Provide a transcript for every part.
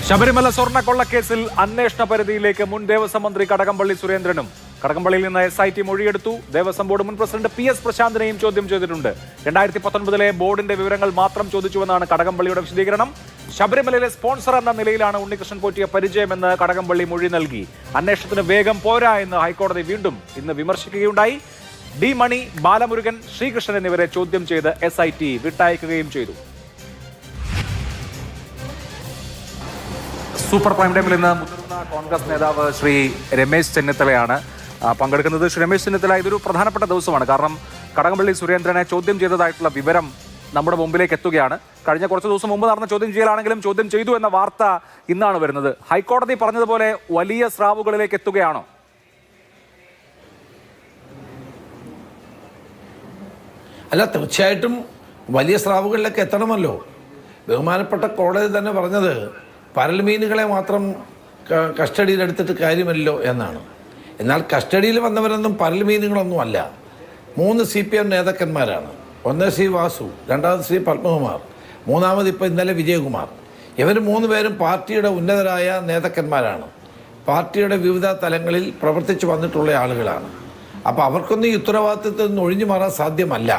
ശബരിമല സ്വർണ്ണക്കൊള്ളക്കേസിൽ അന്വേഷണ പരിധിയിലേക്ക് മുൻ ദേവസ്വം മന്ത്രി കടകംപള്ളി സുരേന്ദ്രനും കടകംപള്ളിയിൽ നിന്ന് SIT മൊഴിയെടുത്തു. ദേവസ്വം ബോർഡ് മുൻ പ്രസിഡന്റ് PS പ്രശാന്തിനെയും ചോദ്യം ചെയ്തിട്ടുണ്ട്. 2019 ബോർഡിന്റെ വിവരങ്ങൾ മാത്രം ചോദിച്ചുവെന്നാണ് കടകംപള്ളിയുടെ വിശദീകരണം. ശബരിമലയിലെ സ്പോൺസർ എന്ന നിലയിലാണ് ഉണ്ണികൃഷ്ണൻ പോറ്റിയ പരിചയമെന്ന് കടകംപള്ളി മൊഴി നൽകി. അന്വേഷണത്തിന് വേഗം പോരാ എന്ന് ഹൈക്കോടതി വീണ്ടും ഇന്ന് വിമർശിക്കുകയുണ്ടായി. D മണി, ബാലമുരുകൻ, ശ്രീകൃഷ്ണൻ എന്നിവരെ ചോദ്യം ചെയ്ത് SIT വിട്ടയക്കുകയും ചെയ്തു. സൂപ്പർ പ്രൈം ടൈമിൽ ഇന്ന് മുതിർന്ന കോൺഗ്രസ് നേതാവ് ശ്രീ രമേശ് ചെന്നിത്തലയാണ് പങ്കെടുക്കുന്നത്. ശ്രീ രമേശ് ചെന്നിത്തല, ഇതൊരു പ്രധാനപ്പെട്ട ദിവസമാണ്. കാരണം കടകംപള്ളി സുരേന്ദ്രനെ ചോദ്യം ചെയ്തതായിട്ടുള്ള വിവരം നമ്മുടെ മുമ്പിലേക്ക് എത്തുകയാണ്. കഴിഞ്ഞ കുറച്ച് ദിവസം മുമ്പ് നടന്ന ചോദ്യം ചെയ്യലാണെങ്കിലും ചോദ്യം ചെയ്തു എന്ന വാർത്ത ഇന്നാണ് വരുന്നത്. ഹൈക്കോടതി പറഞ്ഞതുപോലെ വലിയ സ്രാവുകളിലേക്ക് എത്തുകയാണോ? അല്ല, തീർച്ചയായിട്ടും വലിയ സ്രാവുകളിലേക്ക് എത്തണമല്ലോ. ബഹുമാനപ്പെട്ട കോടതി തന്നെ പറഞ്ഞത് പരൽമീനുകളെ മാത്രം കസ്റ്റഡിയിലെടുത്തിട്ട് കാര്യമല്ലോ എന്നാണ്. എന്നാൽ കസ്റ്റഡിയിൽ വന്നവരൊന്നും പരൽമീനുകളൊന്നും അല്ല. 3 CPM നേതാക്കന്മാരാണ്. ഒന്ന് ശ്രീ വാസു, രണ്ടാമത് ശ്രീ പത്മകുമാർ, മൂന്നാമത് ഇപ്പോൾ ഇന്നലെ വിജയകുമാർ. ഇവർ 3 പേരും പാർട്ടിയുടെ ഉന്നതരായ നേതാക്കന്മാരാണ്. പാർട്ടിയുടെ വിവിധ തലങ്ങളിൽ പ്രവർത്തിച്ചു വന്നിട്ടുള്ള ആളുകളാണ്. അപ്പോൾ അവർക്കൊന്നും ഈ ഉത്തരവാദിത്തത്തിൽ നിന്ന് ഒഴിഞ്ഞു മാറാൻ സാധ്യമല്ല.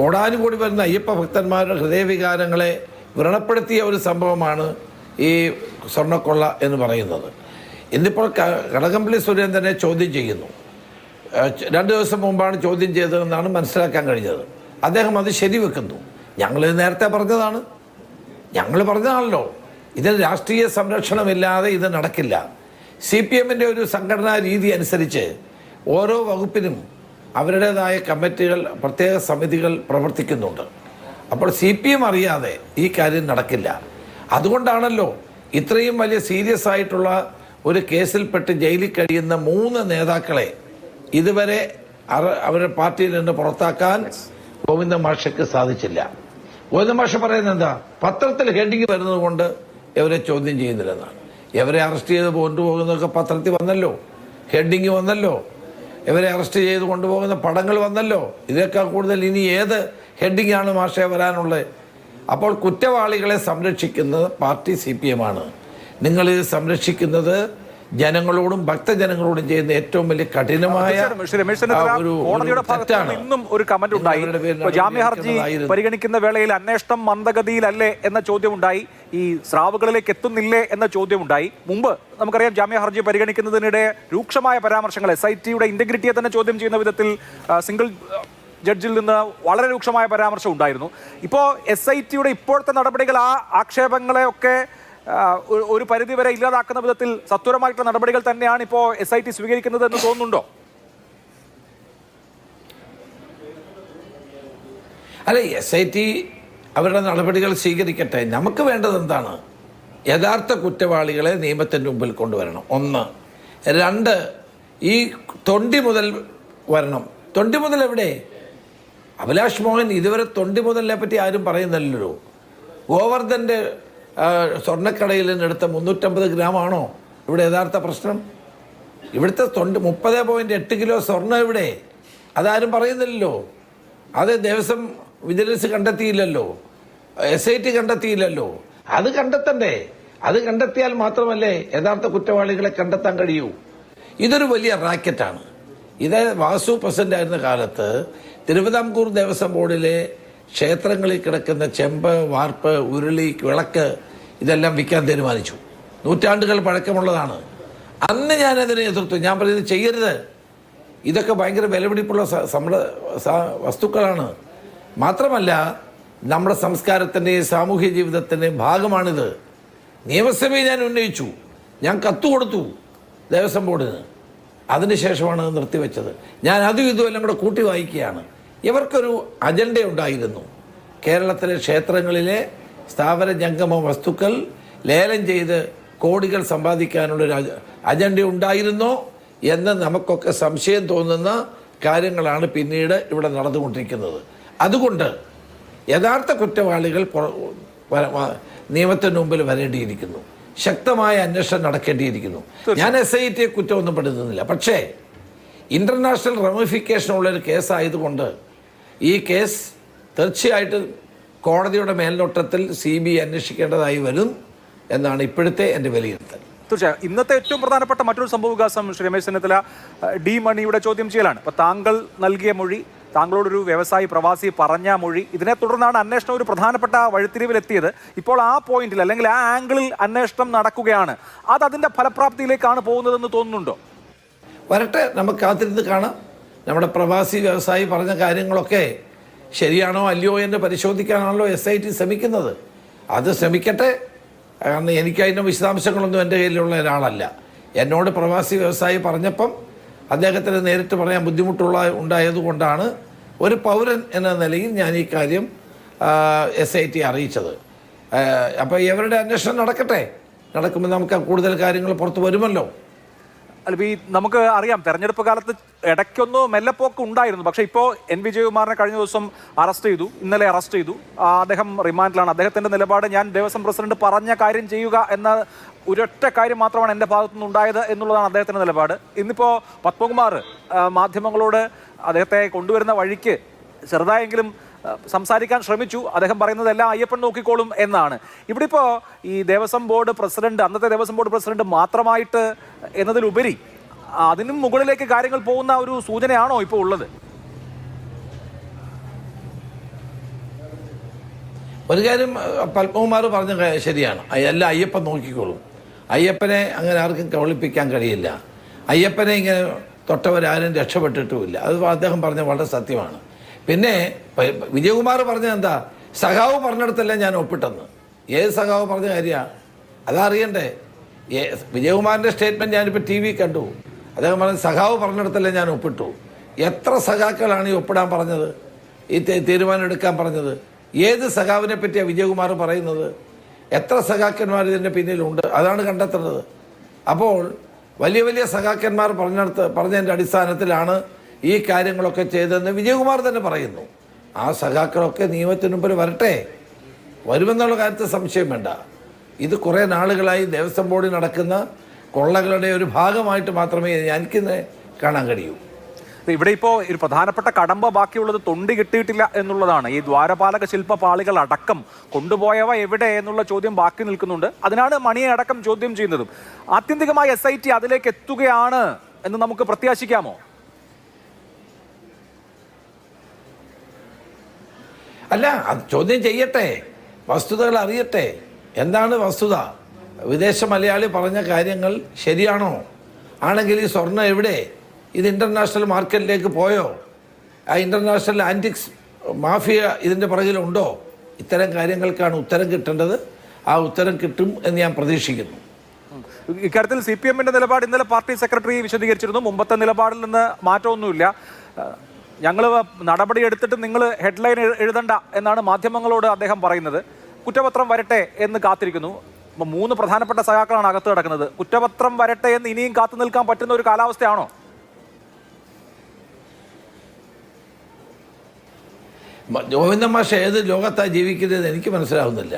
കോടാനുകൂടി വരുന്ന അയ്യപ്പ ഭക്തന്മാരുടെ ഹൃദയവികാരങ്ങളെ വ്രണപ്പെടുത്തിയ ഒരു സംഭവമാണ് ഈ സ്വർണ്ണക്കൊള്ള എന്ന് പറയുന്നത്. ഇന്നിപ്പോൾ കടകംപള്ളി സുരേന്ദ്രനെ ചോദ്യം ചെയ്യുന്നു. 2 ദിവസം മുമ്പാണ് ചോദ്യം ചെയ്തതെന്നാണ് മനസ്സിലാക്കാൻ കഴിഞ്ഞത്. അദ്ദേഹം അത് ശരിവെക്കുന്നു. ഞങ്ങളിത് നേരത്തെ പറഞ്ഞതാണ്, ഞങ്ങൾ പറഞ്ഞതാണല്ലോ. ഇതിന് രാഷ്ട്രീയ സംരക്ഷണമില്ലാതെ ഇത് നടക്കില്ല. CPMൻ്റെ ഒരു സംഘടനാ രീതി അനുസരിച്ച് ഓരോ വകുപ്പിനും അവരുടേതായ കമ്മിറ്റികൾ, പ്രത്യേക സമിതികൾ പ്രവർത്തിക്കുന്നുണ്ട്. അപ്പോൾ CPM അറിയാതെ ഈ കാര്യം നടക്കില്ല. അതുകൊണ്ടാണല്ലോ ഇത്രയും വലിയ സീരിയസ് ആയിട്ടുള്ള ഒരു കേസിൽപ്പെട്ട് ജയിലിൽ കഴിയുന്ന 3 നേതാക്കളെ ഇതുവരെ അവരുടെ പാർട്ടിയിൽ നിന്ന് പുറത്താക്കാൻ ഗോവിന്ദ മാഷയ്ക്ക് സാധിച്ചില്ല. ഗോവിന്ദ മാഷ് പറയുന്നത് എന്താ? പത്രത്തിൽ ഹെഡിങ് വരുന്നത് കൊണ്ട് ഇവരെ ചോദ്യം ചെയ്യുന്നില്ലെന്നാണ്. ഇവരെ അറസ്റ്റ് ചെയ്ത് കൊണ്ടുപോകുന്നതൊക്കെ പത്രത്തിൽ വന്നല്ലോ, ഹെഡിങ് വന്നല്ലോ, ഇവരെ അറസ്റ്റ് ചെയ്ത് കൊണ്ടുപോകുന്ന പടങ്ങൾ വന്നല്ലോ. ഇതിനേക്കാൾ കൂടുതൽ ഇനി ഏത് ഹെഡിങ്ങാണ് മാഷേ വരാനുള്ളത്? അപ്പോൾ കുറ്റവാളികളെ സംരക്ഷിക്കുന്നത് പാർട്ടി CPM ആണ്. നിങ്ങളിത് സംരക്ഷിക്കുന്നത് ജനങ്ങളോടും ഭക്തജനങ്ങളോടും ചെയ്യുന്ന ഏറ്റവും വലിയ കഠിനമായ ഇന്നും ഒരു കമന്റ് ഉണ്ടായി. ജാമ്യ ഹർജി പരിഗണിക്കുന്ന വേളയിൽ അന്വേഷണം മന്ദഗതിയിലല്ലേ എന്ന ചോദ്യമുണ്ടായി. ഈ സ്രാവുകളിലേക്ക് എത്തുന്നില്ലേ എന്ന ചോദ്യമുണ്ടായി. മുമ്പ് നമുക്കറിയാം, ജാമ്യ ഹർജി പരിഗണിക്കുന്നതിനിടെ രൂക്ഷമായ പരാമർശങ്ങൾ SITയുടെ ഇന്റഗ്രിറ്റിയെ തന്നെ ചോദ്യം ചെയ്യുന്ന വിധത്തിൽ സിംഗിൾ ജഡ്ജിൽ നിന്ന് വളരെ രൂക്ഷമായ പരാമർശം ഉണ്ടായിരുന്നു. ഇപ്പോൾ SITയുടെ ഇപ്പോഴത്തെ നടപടികൾ ആ ആക്ഷേപങ്ങളെ ഒക്കെ ഒരു പരിധിവരെ ഇല്ലാതാക്കുന്ന വിധത്തിൽ സത്വരമായിട്ടുള്ള നടപടികൾ തന്നെയാണ് ഇപ്പോൾ SIT സ്വീകരിക്കുന്നത് എന്ന് തോന്നുന്നുണ്ടോ? അല്ല, SIT അവരുടെ നടപടികൾ സ്വീകരിക്കട്ടെ. നമുക്ക് വേണ്ടത് എന്താണ്? യഥാർത്ഥ കുറ്റവാളികളെ നിയമത്തിൻ്റെ മുമ്പിൽ കൊണ്ടുവരണം. 1. 2, ഈ തൊണ്ടി മുതൽ വരണം. തൊണ്ടി മുതൽ എവിടെ? അഭിലാഷ് മോഹൻ ഇതുവരെ തൊണ്ടി മുതലിനെ പറ്റി ആരും പറയുന്നില്ലല്ലോ. ഗോവർദ്ധൻ്റെ സ്വർണ്ണക്കടയിൽ നിന്നെടുത്ത 350 ഗ്രാമാണോ ഇവിടെ യഥാർത്ഥ പ്രശ്നം? ഇവിടുത്തെ 30.8 കിലോ സ്വർണ്ണം എവിടെ? അതാരും പറയുന്നില്ലല്ലോ. അത് ദേവസ്വം വിജിലൻസ് കണ്ടെത്തിയില്ലല്ലോ, SIT കണ്ടെത്തിയില്ലല്ലോ. അത് കണ്ടെത്തണ്ടേ? അത് കണ്ടെത്തിയാൽ മാത്രമല്ലേ യഥാർത്ഥ കുറ്റവാളികളെ കണ്ടെത്താൻ കഴിയൂ. ഇതൊരു വലിയ റാക്കറ്റാണ്. ഇത് വാസു പ്രസിഡന്റ് ആയിരുന്ന കാലത്ത് തിരുവിതാംകൂർ ദേവസ്വം ബോർഡിലെ ക്ഷേത്രങ്ങളിൽ കിടക്കുന്ന ചെമ്പ്, വാർപ്പ്, ഉരുളി, വിളക്ക് ഇതെല്ലാം വിൽക്കാൻ തീരുമാനിച്ചു. നൂറ്റാണ്ടുകൾ പഴക്കമുള്ളതാണ്. അന്ന് ഞാനതിനെ എതിർത്തു. ഞാൻ പറയുന്നത് ചെയ്യരുത്, ഇതൊക്കെ ഭയങ്കര വിലപിടിപ്പുള്ള വസ്തുക്കളാണ്. മാത്രമല്ല, നമ്മുടെ സംസ്കാരത്തിൻ്റെയും സാമൂഹ്യ ജീവിതത്തിൻ്റെയും ഭാഗമാണിത്. നിയമസഭയിൽ ഞാൻ ഉന്നയിച്ചു, ഞാൻ കത്ത് കൊടുത്തു ദേവസ്വം ബോർഡിന്. അതിനുശേഷമാണ് നിർത്തിവെച്ചത്. ഞാൻ അതും ഇതുമെല്ലാം കൂടെ കൂട്ടി വായിക്കുകയാണ്. ഇവർക്കൊരു അജണ്ട ഉണ്ടായിരുന്നു. കേരളത്തിലെ ക്ഷേത്രങ്ങളിലെ സ്ഥാവര ജംഗമ വസ്തുക്കൾ ലേലം ചെയ്ത് കോടികൾ സമ്പാദിക്കാനുള്ളൊരു അജണ്ട ഉണ്ടായിരുന്നോ എന്ന് നമുക്കൊക്കെ സംശയം തോന്നുന്ന കാര്യങ്ങളാണ് പിന്നീട് ഇവിടെ നടന്നുകൊണ്ടിരിക്കുന്നത്. അതുകൊണ്ട് യഥാർത്ഥ കുറ്റവാളികൾ നിയമത്തിന് മുമ്പിൽ വരേണ്ടിയിരിക്കുന്നു. ശക്തമായ അന്വേഷണം നടക്കേണ്ടിയിരിക്കുന്നു. ഞാൻ SITയെ കുറ്റമൊന്നും പെടുത്തുന്നില്ല. പക്ഷേ ഇൻ്റർനാഷണൽ റെമിഫിക്കേഷൻ ഉള്ളൊരു കേസായതുകൊണ്ട് ഈ കേസ് തീർച്ചയായിട്ടും കോടതിയുടെ മേൽനോട്ടത്തിൽ CBI അന്വേഷിക്കേണ്ടതായി വരും. എന്നാണ് ഇപ്പോഴത്തെ എൻ്റെ വിലയിരുത്തൽ. തീർച്ചയായും ഇന്നത്തെ ഏറ്റവും പ്രധാനപ്പെട്ട മറ്റൊരു സംഭവവികാസം ശ്രീ രമേശ് ചെന്നിത്തല ഡി മണിയുടെ ചോദ്യം ചെയ്യലാണ്. ഇപ്പോൾ താങ്കൾ നൽകിയ മൊഴി, താങ്കളോടൊരു വ്യവസായി പ്രവാസി പറഞ്ഞ മൊഴി, ഇതിനെ തുടർന്നാണ് അന്വേഷണം ഒരു പ്രധാനപ്പെട്ട വഴിത്തിരിവിലെത്തിയത്. ഇപ്പോൾ ആ പോയിന്റിൽ അല്ലെങ്കിൽ ആ ആംഗിളിൽ അന്വേഷണം നടക്കുകയാണ്. അത് അതിൻ്റെ ഫലപ്രാപ്തിയിലേക്കാണ് പോകുന്നതെന്ന് തോന്നുന്നുണ്ടോ? വരട്ടെ, നമുക്ക് കാത്തിരുന്ന് കാണാം. നമ്മുടെ പ്രവാസി വ്യവസായി പറഞ്ഞ കാര്യങ്ങളൊക്കെ ശരിയാണോ അല്ലയോ എന്ന് പരിശോധിക്കാനാണല്ലോ SIT ശ്രമിക്കുന്നത്. അത് ശ്രമിക്കട്ടെ. കാരണം എനിക്ക് അതിൻ്റെ വിശദാംശങ്ങളൊന്നും എൻ്റെ കയ്യിലുള്ള ഒരാളല്ല. എന്നോട് പ്രവാസി വ്യവസായി പറഞ്ഞപ്പം അദ്ദേഹത്തിന് നേരിട്ട് പറയാൻ ഉണ്ടായതുകൊണ്ടാണ് ഒരു പൗരൻ എന്ന നിലയിൽ ഞാൻ ഈ കാര്യം SIT അറിയിച്ചത്. അപ്പോൾ ഇവരുടെ അന്വേഷണം നടക്കട്ടെ. നടക്കുമ്പോൾ നമുക്ക് കൂടുതൽ കാര്യങ്ങൾ പുറത്ത് വരുമല്ലോ. അല്ല, ഈ നമുക്ക് അറിയാം തെരഞ്ഞെടുപ്പ് കാലത്ത് ഇടയ്ക്കൊന്ന് മെല്ലെപ്പോക്ക് ഉണ്ടായിരുന്നു. പക്ഷേ ഇപ്പോൾ N വിജയകുമാറിനെ കഴിഞ്ഞ ദിവസം അറസ്റ്റ് ചെയ്തു, ഇന്നലെ അറസ്റ്റ് ചെയ്തു. അദ്ദേഹം റിമാൻഡിലാണ്. അദ്ദേഹത്തിൻ്റെ നിലപാട് ഞാൻ ദേവസ്വം പ്രസിഡന്റ് പറഞ്ഞ കാര്യം ചെയ്യുക എന്ന ഒരൊറ്റ കാര്യം മാത്രമാണ് എൻ്റെ ഭാഗത്തുനിന്ന് ഉണ്ടായത് എന്നുള്ളതാണ് അദ്ദേഹത്തിൻ്റെ നിലപാട്. ഇന്നിപ്പോൾ പത്മകുമാർ മാധ്യമങ്ങളോട് അദ്ദേഹത്തെ കൊണ്ടുവരുന്ന വഴിക്ക് ചെറുതായെങ്കിലും സംസാരിക്കാൻ ശ്രമിച്ചു. അദ്ദേഹം പറയുന്നത് എല്ലാം അയ്യപ്പൻ നോക്കിക്കോളും എന്നാണ്. ഇവിടെ ഇപ്പോൾ ഈ ദേവസ്വം ബോർഡ് പ്രസിഡന്റ്, അന്നത്തെ ദേവസ്വം ബോർഡ് പ്രസിഡന്റ് മാത്രമായിട്ട് എന്നതിലുപരി അതിനും മുകളിലേക്ക് കാര്യങ്ങൾ പോകുന്ന ഒരു സൂചനയാണോ ഇപ്പോൾ ഉള്ളത്? ഒരു കാര്യം പത്മകുമാർ പറഞ്ഞ ശരിയാണ്. എല്ലാം അയ്യപ്പൻ നോക്കിക്കോളും. അയ്യപ്പനെ അങ്ങനെ ആർക്കും കബളിപ്പിക്കാൻ കഴിയില്ല. അയ്യപ്പനെ ഇങ്ങനെ തൊട്ടവരാരും രക്ഷപ്പെട്ടിട്ടുമില്ല. അത് അദ്ദേഹം പറഞ്ഞ വളരെ സത്യമാണ്. പിന്നെ വിജയകുമാർ പറഞ്ഞത് എന്താ, സഖാവ് പറഞ്ഞിടത്തല്ല ഞാൻ ഒപ്പിട്ടെന്ന്. ഏത് സഖാവ് പറഞ്ഞ കാര്യമാണ് അതറിയണ്ടേ? വിജയകുമാറിൻ്റെ സ്റ്റേറ്റ്മെൻറ്റ് ഞാനിപ്പോൾ TV കണ്ടു. അദ്ദേഹം പറഞ്ഞത് സഖാവ് പറഞ്ഞിടത്തല്ല ഞാൻ ഒപ്പിട്ടു. എത്ര സഖാക്കളാണ് ഈ ഒപ്പിടാൻ പറഞ്ഞത്, ഈ തീരുമാനം എടുക്കാൻ പറഞ്ഞത്? ഏത് സഖാവിനെ പറ്റിയാണ് വിജയകുമാർ പറയുന്നത്? എത്ര സഖാക്കന്മാർ ഇതിൻ്റെ പിന്നിലുണ്ട്? അതാണ് കണ്ടെത്തേണ്ടത്. അപ്പോൾ വലിയ വലിയ സഖാക്കന്മാർ പറഞ്ഞതിൻ്റെ അടിസ്ഥാനത്തിലാണ് ഈ കാര്യങ്ങളൊക്കെ ചെയ്തതെന്ന് വിജയകുമാർ തന്നെ പറയുന്നു. ആ സഖാക്കളൊക്കെ നിയമത്തിന് മുമ്പിൽ വരട്ടെ. വരുമെന്നുള്ള കാര്യത്തിൽ സംശയം വേണ്ട. ഇത് കുറേ നാളുകളായി ദേവസ്വം ബോർഡിൽ നടക്കുന്ന കൊള്ളകളുടെ ഒരു ഭാഗമായിട്ട് മാത്രമേ എനിക്കിന്ന് കാണാൻ കഴിയൂ. ഇവിടെ ഇപ്പോൾ ഒരു പ്രധാനപ്പെട്ട കടമ്പ ബാക്കിയുള്ളത് തൊണ്ടി കിട്ടിയിട്ടില്ല എന്നുള്ളതാണ്. ഈ ദ്വാരപാലക ശില്പപാളികൾ അടക്കം കൊണ്ടുപോയവ എവിടെ എന്നുള്ള ചോദ്യം ബാക്കി നിൽക്കുന്നുണ്ട്. അതിനാണ് മണിയെ അടക്കം ചോദ്യം ചെയ്യുന്നതും. ആത്യന്തികമായി SIT അതിലേക്ക് എത്തുകയാണ് എന്ന് നമുക്ക് പ്രത്യാശിക്കാമോ? അല്ല, അത് ചോദ്യം ചെയ്യട്ടെ, വസ്തുതകൾ അറിയട്ടെ. എന്താണ് വസ്തുത? വിദേശ മലയാളി പറഞ്ഞ കാര്യങ്ങൾ ശരിയാണോ? ആണെങ്കിൽ ഈ സ്വർണ്ണം എവിടെ? ഇത് ഇൻ്റർനാഷണൽ മാർക്കറ്റിലേക്ക് പോയോ? ആ ഇൻ്റർനാഷണൽ ആൻറ്റിക്സ് മാഫിയ ഇതിൻ്റെ പുറകിലുണ്ടോ? ഇത്തരം കാര്യങ്ങൾക്കാണ് ഉത്തരം കിട്ടേണ്ടത്. ആ ഉത്തരം കിട്ടും എന്ന് ഞാൻ പ്രതീക്ഷിക്കുന്നു. ഇക്കാര്യത്തിൽ CPM-ന്റെ നിലപാട് ഇന്നലെ പാർട്ടി സെക്രട്ടറി വിശദീകരിച്ചിരുന്നു. മുമ്പത്തെ നിലപാടിൽ നിന്ന് മാറ്റമൊന്നുമില്ല. ഞങ്ങൾ നടപടി എടുത്തിട്ട് നിങ്ങൾ ഹെഡ്ലൈൻ എഴുതണ്ട എന്നാണ് മാധ്യമങ്ങളോട് അദ്ദേഹം പറയുന്നത്. കുറ്റപത്രം വരട്ടെ എന്ന് കാത്തിരിക്കുന്നു. 3 പ്രധാനപ്പെട്ട സഖാക്കളാണ് അകത്ത് കിടക്കുന്നത്. കുറ്റപത്രം വരട്ടെ എന്ന് ഇനിയും കാത്തു നിൽക്കാൻ പറ്റുന്ന ഒരു കാലാവസ്ഥയാണോ? ഗോവിന്ദൻ മാഷ് ഏത് ലോകത്താണ് ജീവിക്കുന്നത് എനിക്ക് മനസ്സിലാവുന്നില്ല.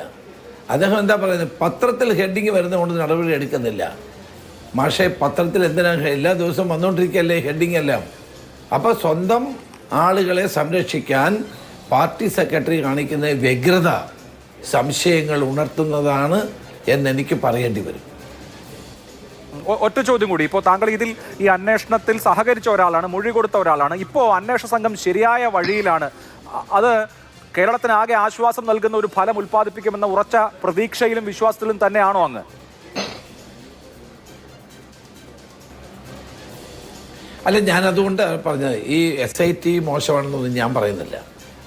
അദ്ദേഹം എന്താ പറയുന്നത്, പത്രത്തിൽ ഹെഡിങ് വരുന്നതുകൊണ്ട് നടപടി എടുക്കുന്നില്ല. മാഷെ, പത്രത്തിൽ എന്തിനാണ് എല്ലാ ദിവസവും വന്നുകൊണ്ടിരിക്കുകയല്ലേ ഹെഡിങ് എല്ലാം? അപ്പോൾ സ്വന്തം ആളുകളെ സംരക്ഷിക്കാൻ പാർട്ടി സെക്രട്ടറി കാണിക്കുന്ന വ്യഗ്രത സംശയങ്ങൾ ഉണർത്തുന്നതാണ് എന്നെനിക്ക് പറയേണ്ടി വരും. ഒറ്റ ചോദ്യം കൂടി. ഇപ്പോൾ താങ്കൾ ഇതിൽ ഈ അന്വേഷണത്തിൽ സഹകരിച്ച ഒരാളാണ്, മൊഴി കൊടുത്ത ഒരാളാണ്. ഇപ്പോൾ അന്വേഷണ സംഘം ശരിയായ വഴിയിലാണ്. അത് കേരളത്തിന് ആകെ ആശ്വാസം നൽകുന്ന ഒരു ഫലം ഉൽപ്പാദിപ്പിക്കുമെന്ന ഉറച്ച പ്രതീക്ഷയിലും വിശ്വാസത്തിലും തന്നെയാണോ അങ്ങ്? അല്ല, ഞാനതുകൊണ്ട് പറഞ്ഞത് ഈ SIT മോശമാണെന്നൊന്നും ഞാൻ പറയുന്നില്ല.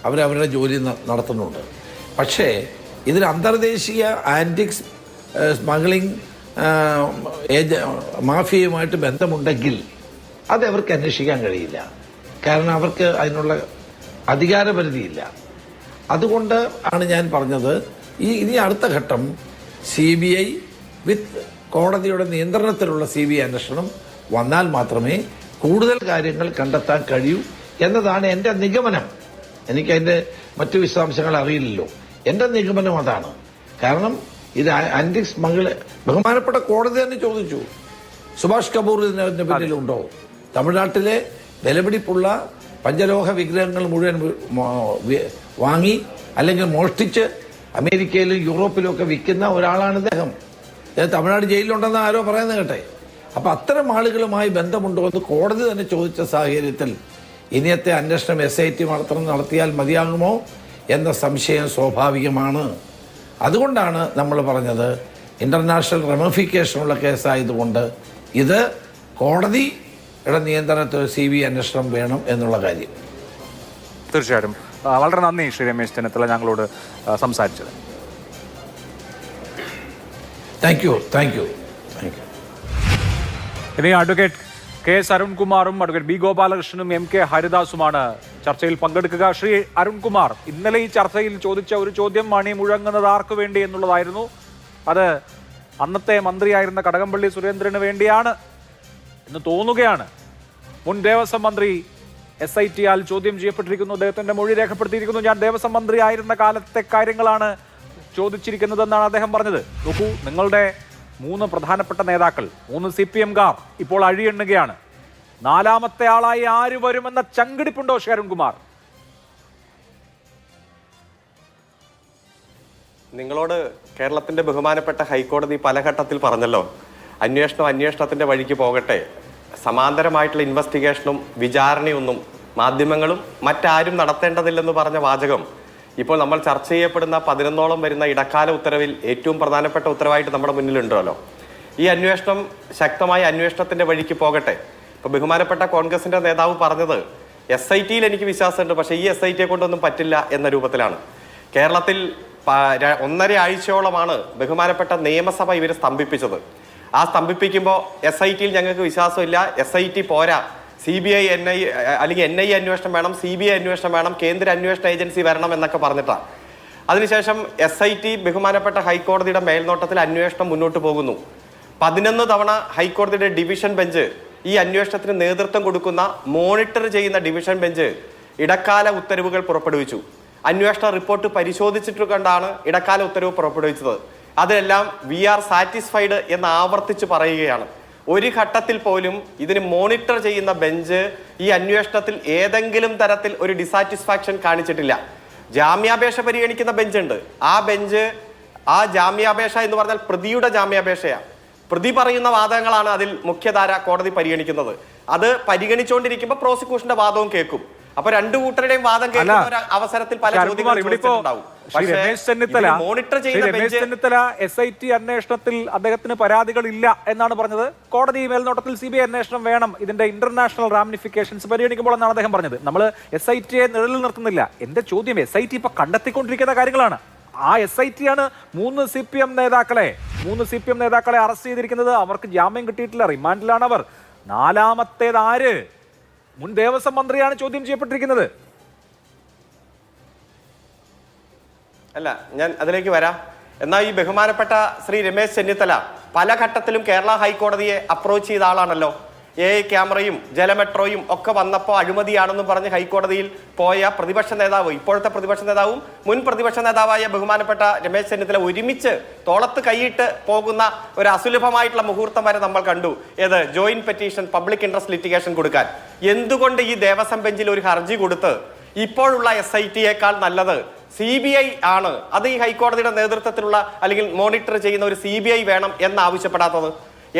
അവരവരുടെ ജോലി നടത്തുന്നുണ്ട്. പക്ഷേ ഇതിൽ അന്തർദേശീയ ആൻറ്റിക്സ് സ്മഗ്ലിംഗ് മാഫിയയുമായിട്ട് ബന്ധമുണ്ടെങ്കിൽ അത് അവർക്ക് അന്വേഷിക്കാൻ കഴിയില്ല. കാരണം അവർക്ക് അതിനുള്ള അധികാരപരിധിയില്ല. അതുകൊണ്ട് ആണ് ഞാൻ പറഞ്ഞത് ഇനി അടുത്ത ഘട്ടം CBI വിത്ത് കോടതിയുടെ നിയന്ത്രണത്തിലുള്ള CBI അന്വേഷണം വന്നാൽ മാത്രമേ കൂടുതൽ കാര്യങ്ങൾ കണ്ടെത്താൻ കഴിയൂ എന്നതാണ് എൻ്റെ നിഗമനം. എനിക്കതിൻ്റെ മറ്റു വിശദാംശങ്ങൾ അറിയില്ലല്ലോ. എൻ്റെ നിഗമനം അതാണ്. കാരണം ഇത് ആൻറ്റിക്സ് ബഹുമാനപ്പെട്ട കോടതി തന്നെ ചോദിച്ചു, സുഭാഷ് കപൂർ ഇതിനകത്ത് പിന്നിലുണ്ടോ? തമിഴ്നാട്ടിലെ വിലപിടിപ്പുള്ള പഞ്ചലോഹ വിഗ്രഹങ്ങൾ മുഴുവൻ വാങ്ങി അല്ലെങ്കിൽ മോഷ്ടിച്ച് അമേരിക്കയിലും യൂറോപ്പിലും ഒക്കെ വിൽക്കുന്ന ഒരാളാണ് ഇദ്ദേഹം. തമിഴ്നാട് ജയിലിലുണ്ടെന്ന് ആരോ പറയുന്നത് കേട്ടെ. അപ്പം അത്തരം ആളുകളുമായി ബന്ധമുണ്ടോ എന്ന് കോടതി തന്നെ ചോദിച്ച സാഹചര്യത്തിൽ ഇനിയത്തെ അന്വേഷണം SIT മാത്രം നടത്തിയാൽ മതിയാകുമോ എന്ന സംശയം സ്വാഭാവികമാണ്. അതുകൊണ്ടാണ് നമ്മൾ പറഞ്ഞത് ഇൻ്റർനാഷണൽ റെമിഫിക്കേഷനുള്ള കേസായതുകൊണ്ട് ഇത് കോടതിയുടെ നിയന്ത്രണത്തിൽ CBI അന്വേഷണം വേണം എന്നുള്ള കാര്യം. തീർച്ചയായിട്ടും വളരെ നന്ദി ശ്രീ രമേശ് ചെന്നിത്തല ഞങ്ങളോട് സംസാരിച്ചത്. Thank you. ഇനി അഡ്വക്കേറ്റ് KS അരുൺകുമാറും അഡ്വക്കേറ്റ് B ഗോപാലകൃഷ്ണനും MK ഹരിദാസുമാണ് ചർച്ചയിൽ പങ്കെടുക്കുക. ശ്രീ അരുൺകുമാർ, ഇന്നലെ ഈ ചർച്ചയിൽ ചോദിച്ച ഒരു ചോദ്യം മണി മുഴങ്ങുന്നത് ആർക്കു വേണ്ടി എന്നുള്ളതായിരുന്നു. അത് അന്നത്തെ മന്ത്രിയായിരുന്ന കടകംപള്ളി സുരേന്ദ്രന് വേണ്ടിയാണ് എന്ന് തോന്നുകയാണ്. മുൻ ദേവസ്വം മന്ത്രി SIT ആൽ ചോദ്യം ചെയ്യപ്പെട്ടിരിക്കുന്നു. അദ്ദേഹത്തിന്റെ മൊഴി രേഖപ്പെടുത്തിയിരിക്കുന്നു. ഞാൻ ദേവസ്വം മന്ത്രി ആയിരുന്ന കാലത്തെ കാര്യങ്ങളാണ് ചോദിച്ചിരിക്കുന്നതെന്നാണ് അദ്ദേഹം പറഞ്ഞത്. നോക്കൂ, നിങ്ങളുടെ 3 പ്രധാനപ്പെട്ട നേതാക്കൾ, 3 CPM-കാർ ഇപ്പോൾ അഴിയെണ്ണുകയാണ്. 4ാമത്തെ ആളായി ആര് വരുമെന്ന ചങ്കിടിപ്പുണ്ടോ ശ്രീ അരുൺകുമാർ? നിങ്ങളോട് കേരളത്തിന്റെ ബഹുമാനപ്പെട്ട ഹൈക്കോടതി പല ഘട്ടത്തിൽ പറഞ്ഞല്ലോ, അന്വേഷണത്തിന്റെ വഴിക്ക് പോകട്ടെ, സമാന്തരമായിട്ടുള്ള ഇൻവെസ്റ്റിഗേഷനും വിചാരണയൊന്നും മാധ്യമങ്ങളും മറ്റാരും നടത്തേണ്ടതില്ലെന്ന് പറഞ്ഞ വാചകം ഇപ്പോൾ നമ്മൾ ചർച്ച ചെയ്യപ്പെടുന്ന 11ഓളം വരുന്ന ഇടക്കാല ഉത്തരവിൽ ഏറ്റവും പ്രധാനപ്പെട്ട ഉത്തരവായിട്ട് നമ്മുടെ മുന്നിലുണ്ടല്ലോ. ഈ അന്വേഷണം ശക്തമായ അന്വേഷണത്തിന്റെ വഴിക്ക് പോകട്ടെ. ഇപ്പൊ ബഹുമാനപ്പെട്ട കോൺഗ്രസിന്റെ നേതാവ് പറഞ്ഞത് SIT-യിൽ എനിക്ക് വിശ്വാസമുണ്ട്, പക്ഷേ ഈ SIT-യെ കൊണ്ടൊന്നും പറ്റില്ല എന്ന രൂപത്തിലാണ്. കേരളത്തിൽ 1.5 ആഴ്ചയോളമാണ് ബഹുമാനപ്പെട്ട നിയമസഭ ഇവർ സ്തംഭിപ്പിച്ചത്. ആ സ്തംഭിപ്പിക്കുമ്പോൾ SIT-യിൽ ഞങ്ങൾക്ക് വിശ്വാസമില്ല, SIT പോരാ, CBI അല്ലെങ്കിൽ NIA അന്വേഷണം വേണം, CBI അന്വേഷണം വേണം, കേന്ദ്ര അന്വേഷണ ഏജൻസി വരണം എന്നൊക്കെ പറഞ്ഞിട്ടാണ്. അതിനുശേഷം SIT ബഹുമാനപ്പെട്ട ഹൈക്കോടതിയുടെ മേൽനോട്ടത്തിൽ അന്വേഷണം മുന്നോട്ട് പോകുന്നു. 11 തവണ ഹൈക്കോടതിയുടെ ഡിവിഷൻ ബെഞ്ച്, ഈ അന്വേഷണത്തിന് നേതൃത്വം കൊടുക്കുന്ന മോണിറ്റർ ചെയ്യുന്ന ഡിവിഷൻ ബെഞ്ച് ഇടക്കാല ഉത്തരവുകൾ പുറപ്പെടുവിച്ചു. അന്വേഷണ റിപ്പോർട്ട് പരിശോധിച്ചിട്ട് കണ്ടാണ് ഇടക്കാല ഉത്തരവ് പുറപ്പെടുവിച്ചത്. അതിലെല്ലാം വി ആർ സാറ്റിസ്ഫൈഡ് എന്ന് ആവർത്തിച്ച് പറയുകയാണ്. ഒരു ഘട്ടത്തിൽ പോലും ഇതിന് മോണിറ്റർ ചെയ്യുന്ന ബെഞ്ച് ഈ അന്വേഷണത്തിൽ ഏതെങ്കിലും തരത്തിൽ ഒരു ഡിസാറ്റിസ്ഫാക്ഷൻ കാണിച്ചിട്ടില്ല. ജാമ്യാപേക്ഷ പരിഗണിക്കുന്ന ബെഞ്ചുണ്ട്. ആ ബെഞ്ച്, ആ ജാമ്യാപേക്ഷ എന്ന് പറഞ്ഞാൽ പ്രതിയുടെ ജാമ്യാപേക്ഷയാണ്. പ്രതി പറയുന്ന വാദങ്ങളാണ് അതിൽ മുഖ്യധാര കോടതി പരിഗണിക്കുന്നത്. അത് പരിഗണിച്ചുകൊണ്ടിരിക്കുമ്പോൾ പ്രോസിക്യൂഷന്റെ വാദവും കേൾക്കും. അപ്പൊ രണ്ടു കൂട്ടരുടെയും വാദം കേൾക്കുന്ന ഒരു അവസരത്തിൽ പല ചോദ്യങ്ങളും മോണിറ്റർ ചെയ്യുന്ന SIT അന്വേഷണത്തിൽ അദ്ദേഹത്തിന് പരാതികളില്ല എന്നാണ് പറഞ്ഞത്. കോടതി മേൽനോട്ടത്തിൽ CBI അന്വേഷണം വേണം, ഇതിന്റെ ഇന്റർനാഷണൽ റാമിഫിക്കേഷൻസ് പരിഗണിക്കുമ്പോൾ എന്നാണ് അദ്ദേഹം പറഞ്ഞത്. നമ്മൾ SIT-യെ നിഴലിൽ നിർത്തുന്നില്ല. എന്റെ ചോദ്യം SIT ഇപ്പൊ കണ്ടെത്തിക്കൊണ്ടിരിക്കുന്ന കാര്യങ്ങളാണ്. ആ SIT ആണ് 3 CPM നേതാക്കളെ അറസ്റ്റ് ചെയ്തിരിക്കുന്നത്. അവർക്ക് ജാമ്യം കിട്ടിയിട്ടില്ല, റിമാൻഡിലാണ് അവർ. 4ാമത്തേത് ആര്? മുൻ ദേവസ്വം മന്ത്രിയാണ് ചോദ്യം ചെയ്യപ്പെട്ടിരിക്കുന്നത്. അല്ല, ഞാൻ അതിലേക്ക് വരാം. എന്നാൽ ഈ ബഹുമാനപ്പെട്ട ശ്രീ രമേശ് ചെന്നിത്തല പല ഘട്ടത്തിലും കേരള ഹൈക്കോടതിയെ അപ്രോച്ച് ചെയ്ത ആളാണല്ലോ. AI ക്യാമറയും ജലമെട്രോയും ഒക്കെ വന്നപ്പോൾ അഴിമതിയാണെന്നും പറഞ്ഞ് ഹൈക്കോടതിയിൽ പോയ പ്രതിപക്ഷ നേതാവ്, ഇപ്പോഴത്തെ പ്രതിപക്ഷ നേതാവും മുൻ പ്രതിപക്ഷ നേതാവായ ബഹുമാനപ്പെട്ട രമേശ് ചെന്നിത്തല ഒരുമിച്ച് തോളത്ത് കൈയിട്ട് പോകുന്ന ഒരു അസുലഭമായിട്ടുള്ള മുഹൂർത്തം വരെ നമ്മൾ കണ്ടു. ഏത് joint petition public interest litigation കൊടുക്കാൻ. എന്തുകൊണ്ട് ഈ ദേവസ്വം ബെഞ്ചിൽ ഒരു ഹർജി കൊടുത്ത് ഇപ്പോഴുള്ള SIT-യേക്കാൾ നല്ലത് CBI ആണ്, അത് ഈ ഹൈക്കോടതിയുടെ നേതൃത്വത്തിലുള്ള അല്ലെങ്കിൽ മോണിറ്റർ ചെയ്യുന്ന ഒരു CBI വേണം എന്ന് ആവശ്യപ്പെടാത്തത്?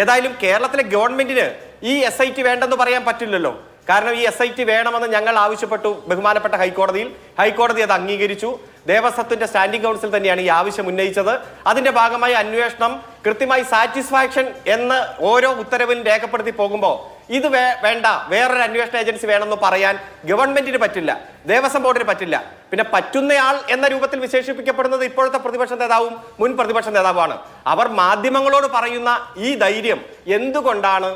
ഏതായാലും കേരളത്തിലെ ഗവൺമെന്റിന് ഈ SIT വേണ്ടെന്ന് പറയാൻ പറ്റില്ലല്ലോ. കാരണം ഈ SIT വേണമെന്ന് ഞങ്ങൾ ആവശ്യപ്പെട്ടു ബഹുമാനപ്പെട്ട ഹൈക്കോടതിയിൽ. ഹൈക്കോടതി അത് അംഗീകരിച്ചു. ദേവസ്വത്തിന്റെ സ്റ്റാൻഡിംഗ് കൗൺസിൽ തന്നെയാണ് ഈ ആവശ്യം ഉന്നയിച്ചത്. അതിന്റെ ഭാഗമായി അന്വേഷണം കൃത്യമായി സാറ്റിസ്ഫാക്ഷൻ എന്ന് ഓരോ ഉത്തരവിലും രേഖപ്പെടുത്തി പോകുമ്പോൾ ഇത് വേണ്ട, വേറൊരു അന്വേഷണ ഏജൻസി വേണമെന്ന് പറയാൻ ഗവൺമെന്റിന് പറ്റില്ല, ദേവസ്വം ബോർഡിന് പറ്റില്ല. പിന്നെ പറ്റുന്നയാൾ എന്ന രൂപത്തിൽ വിശേഷിപ്പിക്കപ്പെടുന്നത് ഇപ്പോഴത്തെ പ്രതിപക്ഷ നേതാവും മുൻ പ്രതിപക്ഷ നേതാവുമാണ്. അവർ മാധ്യമങ്ങളോട് പറയുന്ന ഈ ധൈര്യം എന്തുകൊണ്ടാണ്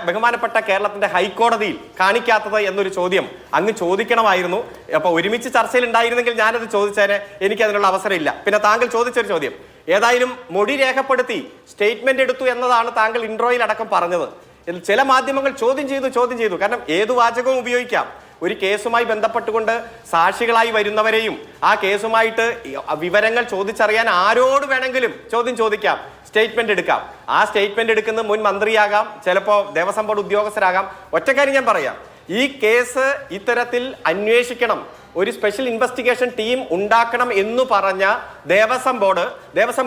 ബഹുമാനപ്പെട്ട കേരളത്തിന്റെ ഹൈക്കോടതിയിൽ കാണിക്കാത്തത് എന്നൊരു ചോദ്യം അങ്ങ് ചോദിക്കണമായിരുന്നു. അപ്പൊ ഒരുമിച്ച് ചർച്ചയിൽ ഉണ്ടായിരുന്നെങ്കിൽ ഞാനത് ചോദിച്ചേനെ. എനിക്ക് അതിനുള്ള അവസരമില്ല. പിന്നെ താങ്കൾ ചോദിച്ചൊരു ചോദ്യം, ഏതായാലും മൊഴി രേഖപ്പെടുത്തി സ്റ്റേറ്റ്മെന്റ് എടുത്തു എന്നതാണ് താങ്കൾ ഇൻട്രോയിൽ അടക്കം പറഞ്ഞത്. ചില മാധ്യമങ്ങൾ ചോദ്യം ചെയ്തു. കാരണം ഏതു വാചകവും ഉപയോഗിക്കാം. ഒരു കേസുമായി ബന്ധപ്പെട്ടുകൊണ്ട് സാക്ഷികളായി വരുന്നവരെയും ആ കേസുമായിട്ട് വിവരങ്ങൾ ചോദിച്ചറിയാൻ ആരോട് വേണമെങ്കിലും ചോദ്യം ചോദിക്കാം, സ്റ്റേറ്റ്മെന്റ് എടുക്കാം. ആ സ്റ്റേറ്റ്മെന്റ് എടുക്കുന്നത് മുൻ മന്ത്രിയാകാം, ചിലപ്പോൾ ദേവസ്വം ബോർഡ് ഉദ്യോഗസ്ഥരാകാം. ഒറ്റക്കാര്യം ഞാൻ പറയാം, ഈ കേസ് ഇത്തരത്തിൽ അന്വേഷിക്കണം, ഒരു സ്പെഷ്യൽ ഇൻവെസ്റ്റിഗേഷൻ ടീം ഉണ്ടാക്കണം എന്ന് പറഞ്ഞ ദേവസ്വം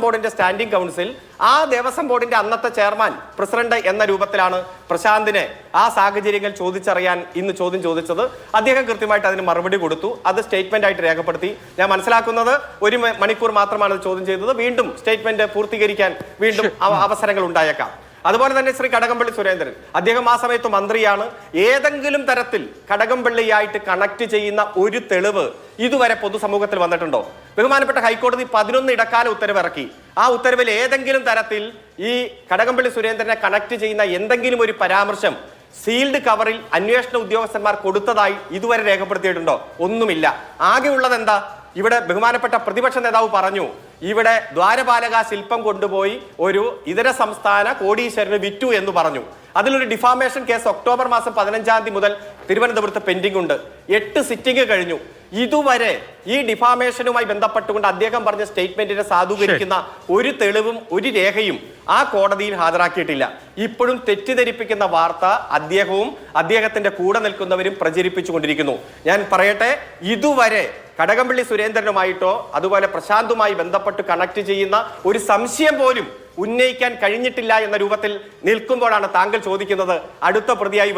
ബോർഡിന്റെ സ്റ്റാൻഡിംഗ് കൗൺസിൽ, ആ ദേവസ്വം ബോർഡിന്റെ അന്നത്തെ ചെയർമാൻ പ്രസിഡന്റ് എന്ന രൂപത്തിലാണ് പ്രശാന്തിനെ ആ സാഹചര്യങ്ങൾ ചോദിച്ചറിയാൻ ഇന്ന് ചോദ്യം ചോദിച്ചത്. അദ്ദേഹം കൃത്യമായിട്ട് അതിന് മറുപടി കൊടുത്തു. അത് സ്റ്റേറ്റ്മെന്റ് ആയിട്ട് രേഖപ്പെടുത്തി. ഞാൻ മനസ്സിലാക്കുന്നത് 1 മണിക്കൂർ മാത്രമാണ് ചോദ്യം ചെയ്തത്. വീണ്ടും സ്റ്റേറ്റ്മെന്റ് പൂർത്തീകരിക്കാൻ വീണ്ടും അവസരങ്ങൾ ഉണ്ടായേക്കാം. അതുപോലെ തന്നെ ശ്രീ കടകംപള്ളി സുരേന്ദ്രൻ, അദ്ദേഹം ആ സമയത്ത് മന്ത്രിയാണ്. ഏതെങ്കിലും തരത്തിൽ കടകംപള്ളിയായിട്ട് കണക്ട് ചെയ്യുന്ന ഒരു തെളിവ് ഇതുവരെ പൊതുസമൂഹത്തിൽ വന്നിട്ടുണ്ടോ? ബഹുമാനപ്പെട്ട ഹൈക്കോടതി 11 ഇടക്കാല ഉത്തരവ് ഇറക്കി. ആ ഉത്തരവിൽ ഏതെങ്കിലും തരത്തിൽ ഈ കടകംപള്ളി സുരേന്ദ്രനെ കണക്ട് ചെയ്യുന്ന എന്തെങ്കിലും ഒരു പരാമർശം സീൽഡ് കവറിൽ അന്വേഷണ ഉദ്യോഗസ്ഥന്മാർ കൊടുത്തതായി ഇതുവരെ രേഖപ്പെടുത്തിയിട്ടുണ്ടോ? ഒന്നുമില്ല. ആകെയുള്ളത് എന്താ? ഇവിടെ ബഹുമാനപ്പെട്ട പ്രതിപക്ഷ നേതാവ് പറഞ്ഞു, ഇവിടെ ദ്വാരപാലക ശില്പം കൊണ്ടുപോയി ഒരു ഇതര സംസ്ഥാന കോടീശ്വരന് വിറ്റു എന്ന് പറഞ്ഞു. അതിലൊരു ഡിഫാമേഷൻ കേസ് ഒക്ടോബർ മാസം 15-ാം തീയതി മുതൽ തിരുവനന്തപുരത്ത് പെൻഡിംഗ് ഉണ്ട്. 8 സിറ്റിംഗ് കഴിഞ്ഞു. ഇതുവരെ ഈ ഡിഫാമേഷനുമായി ബന്ധപ്പെട്ടുകൊണ്ട് അദ്ദേഹം പറഞ്ഞ സ്റ്റേറ്റ്മെന്റിനെ സാധൂകരിക്കുന്ന ഒരു തെളിവും ഒരു രേഖയും ആ കോടതിയിൽ ഹാജരാക്കിയിട്ടില്ല. ഇപ്പോഴും തെറ്റിദ്ധരിപ്പിക്കുന്ന വാർത്ത അദ്ദേഹവും അദ്ദേഹത്തിന്റെ കൂടെ നിൽക്കുന്നവരും പ്രചരിപ്പിച്ചുകൊണ്ടിരിക്കുന്നു. ഞാൻ പറയട്ടെ, ഇതുവരെ കടകംപള്ളി സുരേന്ദ്രനുമായിട്ടോ അതുപോലെ പ്രശാന്തുമായി ബന്ധപ്പെട്ട് കണക്ട് ചെയ്യുന്ന ഒരു സംശയം പോലും ഉന്നയിക്കാൻ കഴിഞ്ഞിട്ടില്ല എന്ന രൂപത്തിൽ നിൽക്കുമ്പോഴാണ് താങ്കൾ ചോദിക്കുന്നത് അടുത്ത പ്രതിയായി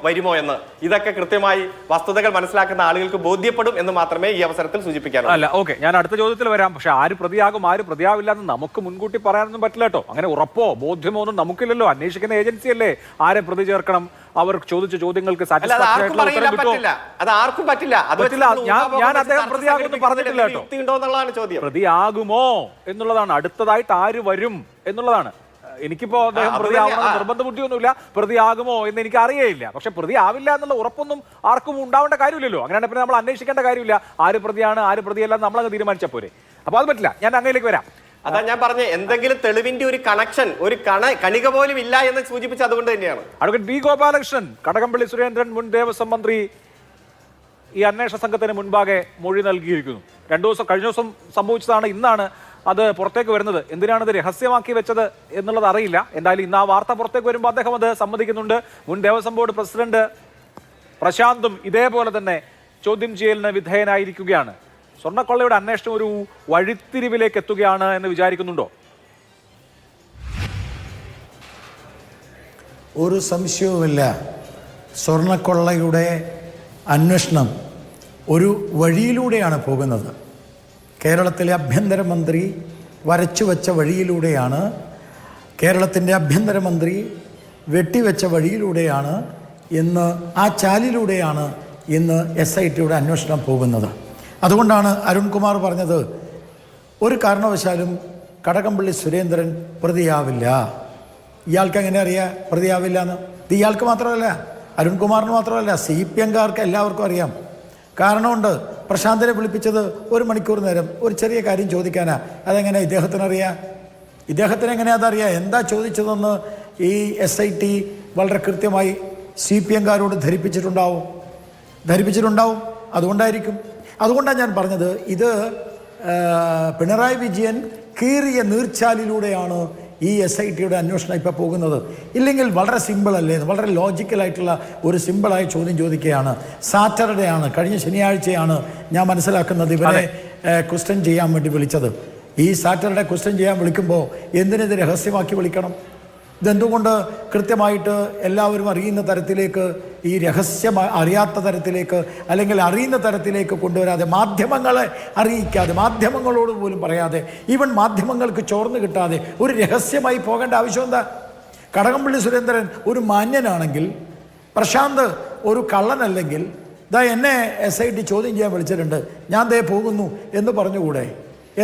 വരുമോ എന്ന്. ഇതൊക്കെ കൃത്യമായി വസ്തുതകൾ മനസ്സിലാക്കുന്ന ആളുകൾക്ക് ബോധ്യപ്പെടും എന്ന് മാത്രമേ ഈ അവസരത്തിൽ സൂചിപ്പിക്കാനുള്ളൂ. അല്ല, ഓക്കെ, ഞാൻ അടുത്ത ചോദ്യത്തിൽ വരാം. പക്ഷെ ആര് പ്രതിയാകും ആര് പ്രതിയാവില്ല എന്ന് നമുക്ക് മുൻകൂട്ടി പറയാനൊന്നും പറ്റില്ല കേട്ടോ. അങ്ങനെ ഉറപ്പോ ബോധ്യമോ ഒന്നും നമുക്കില്ലല്ലോ. അന്വേഷിക്കുന്ന ഏജൻസി അല്ലേ ആരെ പ്രതി ചേർക്കണം, അവർ ചോദിച്ച ചോദ്യങ്ങൾക്ക് അത് ആർക്കും പറ്റില്ല. ഞാൻ അദ്ദേഹം പ്രതിയാകുമെന്ന് പറഞ്ഞിട്ടില്ല കേട്ടോ. പ്രതിയാകുമോ എന്നുള്ളതാണ്. അടുത്തതായിട്ട് ആര് വരും എന്നുള്ളതാണ്. എനിക്കിപ്പോ അദ്ദേഹം പ്രതിയാവണമെന്ന് നിർബന്ധ ബുദ്ധിയൊന്നുമില്ല. പ്രതിയാകുമോ എന്ന് എനിക്ക് അറിയേയില്ല. പക്ഷെ പ്രതിയാവില്ല എന്നുള്ള ഉറപ്പൊന്നും ആർക്കും ഉണ്ടാവേണ്ട കാര്യമില്ലല്ലോ. അങ്ങനെയാണ് പിന്നെ നമ്മൾ അന്വേഷിക്കേണ്ട കാര്യമില്ല. ആര് പ്രതിയാണ് ആര് പ്രതിയല്ല നമ്മളങ്ങ് തീരുമാനിച്ച പോരെ. അപ്പൊ അത് പറ്റില്ല. ഞാൻ അങ്ങയിലേക്ക് വരാം. അതാ ഞാൻ പറഞ്ഞ എന്തെങ്കിലും തെളിവിന്റെ ഒരു കണക്ഷൻ, ഒരു കണിക പോലും ഇല്ല എന്ന് സൂചിപ്പിച്ചത് അതുകൊണ്ട് തന്നെയാണ്. അഡ്വക്കേറ്റ് ബി ഗോപാലകൃഷ്ണൻ, കടകംപള്ളി സുരേന്ദ്രൻ മുൻ ദേവസ്വം മന്ത്രി ഈ അന്വേഷണ സംഘത്തിന് മുൻപാകെ മൊഴി നൽകിയിരിക്കുന്നു. കഴിഞ്ഞ ദിവസം സംഭവിച്ചതാണ്. ഇന്നാണ് അത് പുറത്തേക്ക് വരുന്നത്. എന്തിനാണ് ഇത് രഹസ്യമാക്കി വെച്ചത് എന്നുള്ളത് അറിയില്ല. എന്തായാലും ഇന്ന് ആ വാർത്ത പുറത്തേക്ക് വരുമ്പോൾ അദ്ദേഹം അത് സമ്മതിക്കുന്നുണ്ട്. മുൻ ദേവസ്വം ബോർഡ് പ്രസിഡന്റ് പ്രശാന്തും ഇതേപോലെ തന്നെ ചോദ്യം ചെയ്യലിന് വിധേയനായിരിക്കുകയാണ്. സ്വർണ്ണക്കൊള്ളയുടെ അന്വേഷണം ഒരു വഴിത്തിരിവിലേക്ക് എത്തുകയാണ് എന്ന് വിചാരിക്കുന്നുണ്ടോ? ഒരു സംശയവുമില്ല. സ്വർണ്ണക്കൊള്ളയുടെ അന്വേഷണം ഒരു വഴിയിലൂടെയാണ് പോകുന്നത്. കേരളത്തിലെ ആഭ്യന്തരമന്ത്രി വരച്ചുവെച്ച വഴിയിലൂടെയാണ്, കേരളത്തിൻ്റെ ആഭ്യന്തരമന്ത്രി വെട്ടിവെച്ച വഴിയിലൂടെയാണ് ഇന്ന്, ആ ചാലിലൂടെയാണ് ഇന്ന് SITയുടെ അന്വേഷണം പോകുന്നത്. അതുകൊണ്ടാണ് അരുൺകുമാർ പറഞ്ഞത് ഒരു കാരണവശാലും കടകംപള്ളി സുരേന്ദ്രൻ പ്രതിയാവില്ല. ഇയാൾക്ക് എങ്ങനെ അറിയാം പ്രതിയാവില്ല എന്ന്? ഇത് ഇയാൾക്ക് മാത്രമല്ല, അരുൺകുമാറിന് മാത്രമല്ല, CPM-കാർക്ക് എല്ലാവർക്കും അറിയാം. കാരണമുണ്ട്. പ്രശാന്തിനെ വിളിപ്പിച്ചത് 1 മണിക്കൂർ നേരം ഒരു ചെറിയ കാര്യം ചോദിക്കാനാ. അതെങ്ങനെ ഇദ്ദേഹത്തിനറിയാം? ഇദ്ദേഹത്തിന് എങ്ങനെയാ അതറിയാം? എന്താ ചോദിച്ചതെന്ന് ഈ SIT വളരെ കൃത്യമായി CPM-കാരോട് ധരിപ്പിച്ചിട്ടുണ്ടാവും. അതുകൊണ്ടാണ് ഞാൻ പറഞ്ഞത്, ഇത് പിണറായി വിജയൻ കീറിയ നീർച്ചാലിലൂടെയാണ് ഈ SITയുടെ അന്വേഷണം ഇപ്പോൾ പോകുന്നത്. ഇല്ലെങ്കിൽ വളരെ സിമ്പിളല്ലേ, വളരെ ലോജിക്കലായിട്ടുള്ള ഒരു സിമ്പിളായ ചോദ്യം ചോദിക്കുകയാണ്. സാറ്റർഡേ ആണ്, കഴിഞ്ഞ ശനിയാഴ്ചയാണ് ഞാൻ മനസ്സിലാക്കുന്നത് ഇവരെ ക്വസ്റ്റ്യൻ ചെയ്യാൻ വേണ്ടി വിളിച്ചത്. ഈ സാറ്റർഡേ ക്വസ്റ്റ്യൻ ചെയ്യാൻ വിളിക്കുമ്പോൾ എന്തിനിത് രഹസ്യമാക്കി വിളിക്കണം? ഇതെന്തുകൊണ്ട് കൃത്യമായിട്ട് എല്ലാവരും അറിയുന്ന തരത്തിലേക്ക്, ഈ രഹസ്യമായി അറിയാത്ത തരത്തിലേക്ക് അല്ലെങ്കിൽ അറിയുന്ന തരത്തിലേക്ക് കൊണ്ടുവരാതെ, മാധ്യമങ്ങളെ അറിയിക്കാതെ, മാധ്യമങ്ങളോട് പോലും പറയാതെ, ഈവൻ മാധ്യമങ്ങൾക്ക് ചോർന്ന് കിട്ടാതെ ഒരു രഹസ്യമായി പോകേണ്ട ആവശ്യം എന്താ? കടകംപള്ളി സുരേന്ദ്രൻ ഒരു മാന്യനാണെങ്കിൽ, പ്രശാന്ത് ഒരു കള്ളനല്ലെങ്കിൽ, എന്നെ SIT ചോദ്യം ചെയ്യാൻ വിളിച്ചിട്ടുണ്ട്, ഞാൻ ദേ പോകുന്നു എന്ന് പറഞ്ഞുകൂടെ?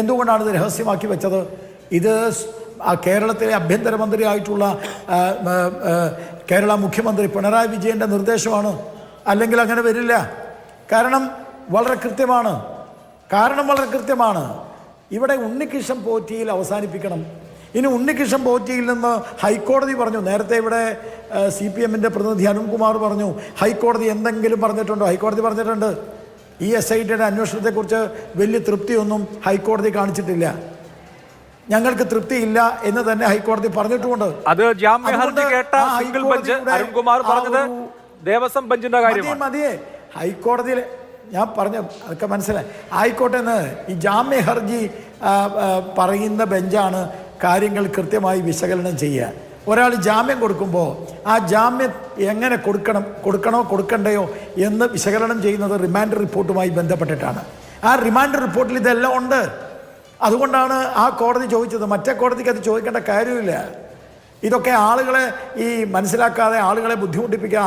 എന്തുകൊണ്ടാണ് ഇത് രഹസ്യമാക്കി വെച്ചത്? ഇത് കേരളത്തിലെ ആഭ്യന്തരമന്ത്രി ആയിട്ടുള്ള കേരള മുഖ്യമന്ത്രി പിണറായി വിജയൻ്റെ നിർദ്ദേശമാണ്. അല്ലെങ്കിൽ അങ്ങനെ വരില്ല. കാരണം വളരെ കൃത്യമാണ്. ഇവിടെ ഉണ്ണികൃഷ്ണൻ പോറ്റിയിൽ അവസാനിപ്പിക്കണം. ഇനി ഉണ്ണികൃഷ്ണൻ പോറ്റിയിൽ നിന്ന് ഹൈക്കോടതി പറഞ്ഞു. നേരത്തെ ഇവിടെ CPM-ൻ്റെ പ്രതിനിധി അരുൺകുമാർ പറഞ്ഞു, ഹൈക്കോടതി എന്തെങ്കിലും പറഞ്ഞിട്ടുണ്ടോ? ഹൈക്കോടതി പറഞ്ഞിട്ടുണ്ട്. ഈ SITയുടെ അന്വേഷണത്തെക്കുറിച്ച് വലിയ തൃപ്തിയൊന്നും ഹൈക്കോടതി കാണിച്ചിട്ടില്ല. ഞങ്ങൾക്ക് തൃപ്തിയില്ല എന്ന് തന്നെ ഹൈക്കോടതി പറഞ്ഞിട്ടുമുണ്ട്. അത് ജാമ്യ ഹർജി കേട്ട സിംഗിൾ ബെഞ്ച് അരുൺകുമാർ പറഞ്ഞത് ദേവസ്വം ബെഞ്ചിന്റെ കാര്യമാണ്. മതിയേ, ഹൈക്കോടതിയിൽ ഞാൻ പറഞ്ഞ അതൊക്കെ മനസ്സിലായി ആയിക്കോട്ടെ എന്ന് ഈ ജാമ്യ ഹർജി പറയുന്ന ബെഞ്ചാണ് കാര്യങ്ങൾ കൃത്യമായി വിശകലനം ചെയ്യുക. ഒരാൾ ജാമ്യം കൊടുക്കുമ്പോൾ ആ ജാമ്യം എങ്ങനെ കൊടുക്കണോ കൊടുക്കണ്ടയോ എന്ന് വിശകലനം ചെയ്യുന്നത് റിമാൻഡ് റിപ്പോർട്ടുമായി ബന്ധപ്പെട്ടിട്ടാണ്. ആ റിമാൻഡ് റിപ്പോർട്ടിൽ ഇതെല്ലാം ഉണ്ട്. അതുകൊണ്ടാണ് ആ കോടതി ചോദിച്ചത്. മറ്റേ കോടതിക്ക് അത് ചോദിക്കേണ്ട കാര്യമില്ല. ഇതൊക്കെ ആളുകളെ ഈ മനസ്സിലാക്കാതെ ആളുകളെ ബുദ്ധിമുട്ടിപ്പിക്കുക,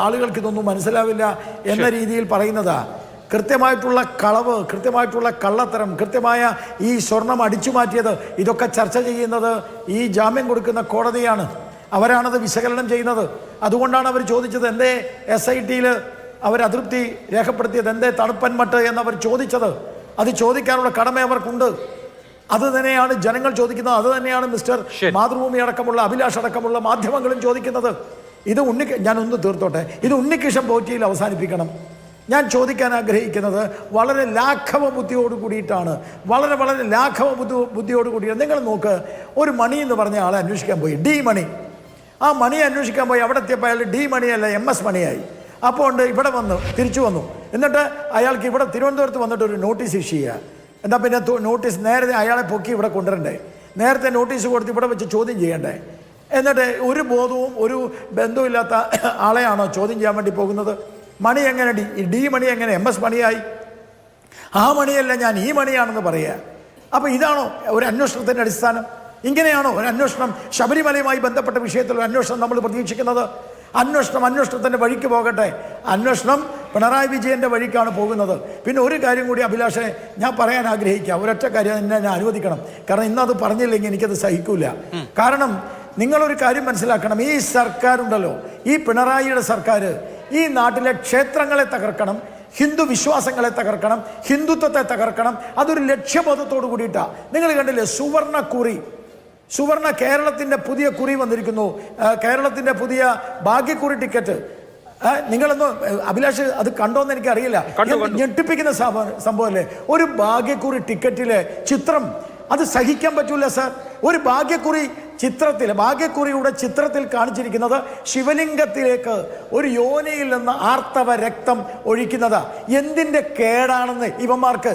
ആളുകൾക്ക് ഇതൊന്നും മനസ്സിലാവില്ല എന്ന രീതിയിൽ പറയുന്നതാ. കൃത്യമായിട്ടുള്ള കളവ്, കൃത്യമായിട്ടുള്ള കള്ളത്തരം, കൃത്യമായ ഈ സ്വർണം അടിച്ചു മാറ്റിയത്, ഇതൊക്കെ ചർച്ച ചെയ്യുന്നത് ഈ ജാമ്യം കൊടുക്കുന്ന കോടതിയാണ്. അവരാണത് വിശകലനം ചെയ്യുന്നത്. അതുകൊണ്ടാണ് അവർ ചോദിച്ചത് എന്തേ SIT-യിൽ അവർ അതൃപ്തി രേഖപ്പെടുത്തിയത്, എന്തേ തണുപ്പൻ മട്ട് എന്നവർ ചോദിച്ചത്. അത് ചോദിക്കാനുള്ള കടമ അവർക്കുണ്ട്. അത് തന്നെയാണ് ജനങ്ങൾ ചോദിക്കുന്നത്. അത് തന്നെയാണ് മിസ്റ്റർ മാതൃഭൂമി അടക്കമുള്ള അഭിലാഷ് അടക്കമുള്ള മാധ്യമങ്ങളും ചോദിക്കുന്നത്. ഇത് ഞാനൊന്ന് തീർത്തോട്ടെ. ഇത് ഉണ്ണികൃഷ്ണൻ പോറ്റിയിൽ അവസാനിപ്പിക്കണം. ഞാൻ ചോദിക്കാൻ ആഗ്രഹിക്കുന്നത് വളരെ ലാഘവ ബുദ്ധിയോട് കൂടിയിട്ടാണ്, വളരെ വളരെ ലാഘവ ബുദ്ധിയോട് കൂടിയാണ്. നിങ്ങൾ നോക്ക്, ഒരു മണി എന്ന് പറഞ്ഞ ആളെ അന്വേഷിക്കാൻ പോയി, ഡി മണി. ആ മണിയെ അന്വേഷിക്കാൻ പോയി. അവിടെ എത്തിയപ്പോൾ അയാൾ ഡി മണിയല്ല MS മണിയായി. അപ്പോൾ ഉണ്ട് ഇവിടെ വന്നു, തിരിച്ചു വന്നു. എന്നിട്ട് അയാൾക്ക് ഇവിടെ തിരുവനന്തപുരത്ത് വന്നിട്ട് ഒരു നോട്ടീസ് ഇഷ്യൂ ചെയ്യുക. എന്നാൽ പിന്നെ നോട്ടീസ് നേരത്തെ അയാളെ പൊക്കി ഇവിടെ കൊണ്ടുവരണ്ടേ? നേരത്തെ നോട്ടീസ് കൊടുത്ത് ഇവിടെ വെച്ച് ചോദ്യം ചെയ്യണ്ടേ? എന്നിട്ട് ഒരു ബോധവും ഒരു ബന്ധവുമില്ലാത്ത ആളെയാണോ ചോദ്യം ചെയ്യാൻ വേണ്ടി പോകുന്നത്? മണി എങ്ങനെ ഡി മണി എങ്ങനെ MS മണിയായി? ആ മണിയല്ല, ഞാൻ ഈ മണിയാണെന്ന് പറയുക. അപ്പോൾ ഇതാണോ ഒരു അന്വേഷണത്തിൻ്റെ അടിസ്ഥാനം? ഇങ്ങനെയാണോ ഒരു അന്വേഷണം? ശബരിമലയുമായി ബന്ധപ്പെട്ട വിഷയത്തിലുള്ള അന്വേഷണം നമ്മൾ പ്രതീക്ഷിക്കുന്നത്? അന്വേഷണത്തിൻ്റെ വഴിക്ക് പോകട്ടെ. അന്വേഷണം പിണറായി വിജയൻ്റെ വഴിക്കാണ് പോകുന്നത്. പിന്നെ ഒരു കാര്യം കൂടി അഭിലാഷെ ഞാൻ പറയാൻ ആഗ്രഹിക്കുക. ഒരൊറ്റ കാര്യം എന്നെ അനുവദിക്കണം. കാരണം ഇന്നത് പറഞ്ഞില്ലെങ്കിൽ എനിക്കത് സഹിക്കില്ല. കാരണം നിങ്ങളൊരു കാര്യം മനസ്സിലാക്കണം. ഈ സർക്കാരുണ്ടല്ലോ, ഈ പിണറായിയുടെ സർക്കാർ ഈ നാട്ടിലെ ക്ഷേത്രങ്ങളെ തകർക്കണം, ഹിന്ദു വിശ്വാസങ്ങളെ തകർക്കണം, ഹിന്ദുത്വത്തെ തകർക്കണം. അതൊരു ലക്ഷ്യബോധത്തോടു കൂടിയിട്ടാണ്. നിങ്ങൾ കണ്ടില്ലേ സുവർണ കേരളത്തിൻ്റെ പുതിയ കുറി വന്നിരിക്കുന്നു. കേരളത്തിൻ്റെ പുതിയ ഭാഗ്യക്കുറി ടിക്കറ്റ്. നിങ്ങളൊന്ന് അഭിലാഷ് അത് കണ്ടോന്ന് എനിക്കറിയില്ല. ഞെട്ടിപ്പിക്കുന്ന സംഭവമല്ലേ ഒരു ഭാഗ്യക്കുറി ടിക്കറ്റിലെ ചിത്രം? അത് സഹിക്കാൻ പറ്റൂല സാർ. ഒരു ഭാഗ്യക്കുറിയുടെ ചിത്രത്തിൽ കാണിച്ചിരിക്കുന്നത് ശിവലിംഗത്തിലേക്ക് ഒരു യോനിയിൽ നിന്ന് ആർത്തവ രക്തം ഒഴിക്കുന്നതാ. എന്തിൻ്റെ കേടാണെന്ന് ഇവന്മാർക്ക്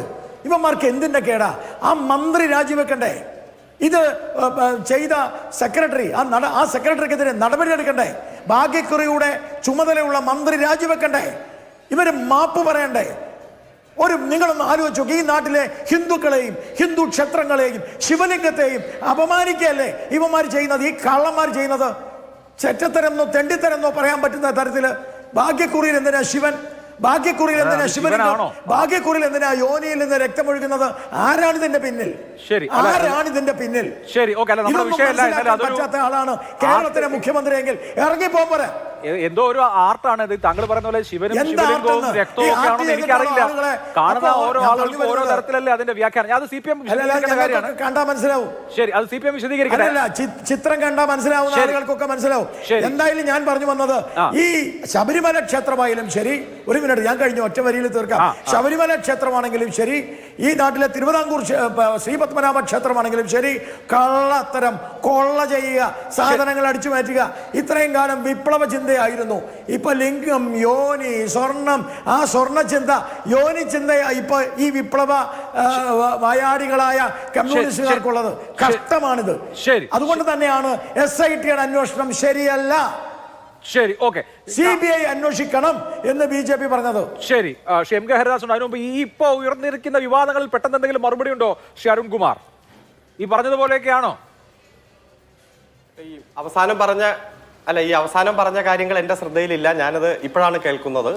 എന്തിൻ്റെ കേടാ? ആ മന്ത്രി രാജിവെക്കണ്ടേ? ഇത് ചെയ്ത സെക്രട്ടറി, ആ സെക്രട്ടറിക്കെതിരെ നടപടി എടുക്കണ്ടേ? ഭാഗ്യക്കുറിയുടെ ചുമതലയുള്ള മന്ത്രി രാജിവെക്കണ്ടേ? ഇവർ മാപ്പ് പറയണ്ടേ? നിങ്ങളൊന്ന് ആലോചിച്ചു നോക്കി. ഈ നാട്ടിലെ ഹിന്ദുക്കളെയും ഹിന്ദു ക്ഷേത്രങ്ങളെയും ശിവലിംഗത്തെയും അപമാനിക്കുകയല്ലേ ഇവന്മാർ ചെയ്യുന്നത്, ഈ കള്ളന്മാർ ചെയ്യുന്നത്? ചെറ്റത്തരെന്നോ തെണ്ടിത്തരെന്നോ പറയാൻ പറ്റുന്ന തരത്തിൽ ഭാഗ്യക്കുറിയിൽ എന്തിനാ ശിവൻ? ഭാഗ്യക്കുറിയിൽ എന്തിനാ ശിവലിംഗം? ഭാഗ്യക്കുറിയിൽ എന്തിനാ യോനിയിൽ നിന്ന് രക്തമൊഴുകുന്നത്? ആരാണ് ഇതിന്റെ പിന്നിൽ? പറ്റാത്ത ആളാണ് കേരളത്തിലെ മുഖ്യമന്ത്രിയെങ്കിൽ ഇറങ്ങിപ്പോകാൻ പറ. എന്തോ ഒരു ആർട്ടാണ് ഇത്. താങ്കൾ പറയുന്ന പോലെ ശിവനും ശിവലിംഗവും രക്തവും ഒക്കെ ആണെന്ന് എനിക്കറിയില്ല. കാണുന്ന ഓരോ ആളുകൾക്കും ഓരോ തരത്തിലല്ലേ അതിന്റെ വ്യാഖ്യാനം. അത് CPM കണ്ടാ മനസ്സിലാവും. ശരി, അത് CPM വിശദീകരിക്കട്ടെ. ചിത്രം കണ്ടാ മനസ്സിലാവുന്ന ആളുകൾക്കൊക്കെ മനസ്സിലാവും. എന്തായാലും ഞാൻ പറഞ്ഞു വന്നത്, ഈ ശബരിമല ക്ഷേത്രമായാലും ശരി, ഒരു മിനിറ്റ് ഞാൻ കഴിഞ്ഞു ഒറ്റ വരിയിൽ തീർക്കാം. ശബരിമല ക്ഷേത്രമാണെങ്കിലും ശരി, ഈ നാട്ടിലെ തിരുവിതാംകൂർ ശ്രീപത്മനാഭ ക്ഷേത്രമാണെങ്കിലും ശരി, കള്ളത്തരം, കൊള്ള ചെയ്യുക, സാധനങ്ങൾ അടിച്ചു മാറ്റുക, ഇത്രയും കാലം വിപ്ലവ ചിന്തയായിരുന്നു. ഇപ്പൊ ലിംഗം, യോനി, സ്വർണം, ആ സ്വർണ്ണ ചിന്ത, യോനി ചിന്ത ഇപ്പൊ ഈ വിപ്ലവ വായാടികളായ കമ്മ്യൂണിസ്റ്റുകാർക്കുള്ളത്. കഷ്ടമാണിത്. അതുകൊണ്ട് തന്നെയാണ് SIT-യുടെ അന്വേഷണം ശരിയല്ല. ശരി, ഓക്കെ, CBI അന്വേഷിക്കണം എന്ന് BJP പറഞ്ഞത്. ശരി, ശ്രീ MK ഹരിദാസ് ഉണ്ട്. അതിനു മുമ്പ് ഈ ഇപ്പോ ഉയർന്നിരിക്കുന്ന വിവാദങ്ങളിൽ പെട്ടെന്ന് എന്തെങ്കിലും മറുപടി ഉണ്ടോ ശ്രീ അരുൺകുമാർ? ഈ പറഞ്ഞതുപോലെയൊക്കെയാണോ? ഈ അവസാനം പറഞ്ഞ കാര്യങ്ങൾ എന്റെ ശ്രദ്ധയിലില്ല. ഞാനത് ഇപ്പോഴാണ് കേൾക്കുന്നത്.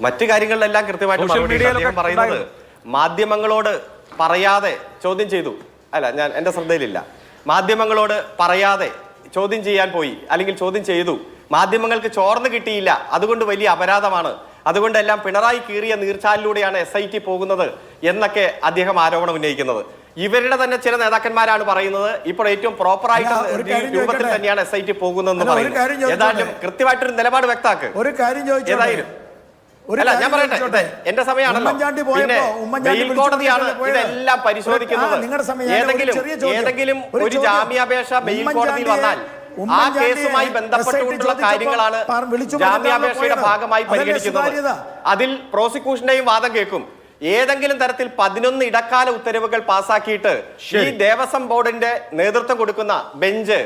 മറ്റു കാര്യങ്ങളിലെല്ലാം കൃത്യമായിട്ട് പറയുന്നത് മാധ്യമങ്ങളോട് പറയാതെ ചോദ്യം ചെയ്തു. ഞാൻ എന്റെ ശ്രദ്ധയിലില്ല. മാധ്യമങ്ങളോട് പറയാതെ ചോദ്യം ചെയ്യാൻ പോയി, അല്ലെങ്കിൽ ചോദ്യം ചെയ്തു. മാധ്യമങ്ങൾക്ക് ചോർന്ന് കിട്ടിയില്ല, അതുകൊണ്ട് വലിയ അപരാധമാണ്. അതുകൊണ്ടെല്ലാം പിണറായി കീറിയ നീർച്ചാലിലൂടെയാണ് SIT പോകുന്നത് എന്നൊക്കെ അദ്ദേഹം ആരോപണം ഉന്നയിക്കുന്നത്. ഇവരുടെ തന്നെ ചില നേതാക്കന്മാരാണ് പറയുന്നത് ഇപ്പോൾ ഏറ്റവും പ്രോപ്പറായിട്ട് രൂപത്തിൽ തന്നെയാണ് SIT പോകുന്നതെന്ന് പറയുന്നത്. ഏതായാലും കൃത്യമായിട്ടൊരു നിലപാട് വ്യക്താക്ക്. ഏതായാലും ഞാൻ പറയട്ടെ, എന്റെ സമയമാണല്ലോ. പിന്നെ മേൽക്കോടതിയാണ് ഇതെല്ലാം പരിശോധിക്കുന്നത്. ഏതെങ്കിലും ഒരു ജാമ്യാപേക്ഷ മേൽക്കോടതിയിൽ വന്നാൽ ആ കേസുമായി ബന്ധപ്പെട്ടുകൊണ്ടുള്ള കാര്യങ്ങളാണ് ജാമ്യാപേക്ഷയുടെ ഭാഗമായി പരിഗണിക്കുന്നത്. അതിൽ പ്രോസിക്യൂഷന്റെയും വാദം കേൾക്കും. ഏതെങ്കിലും തരത്തിൽ 11 ഇടക്കാല ഉത്തരവുകൾ പാസാക്കിയിട്ട് ഈ ദേവസ്വം ബോർഡിന്റെ നേതൃത്വം കൊടുക്കുന്ന ബെഞ്ച്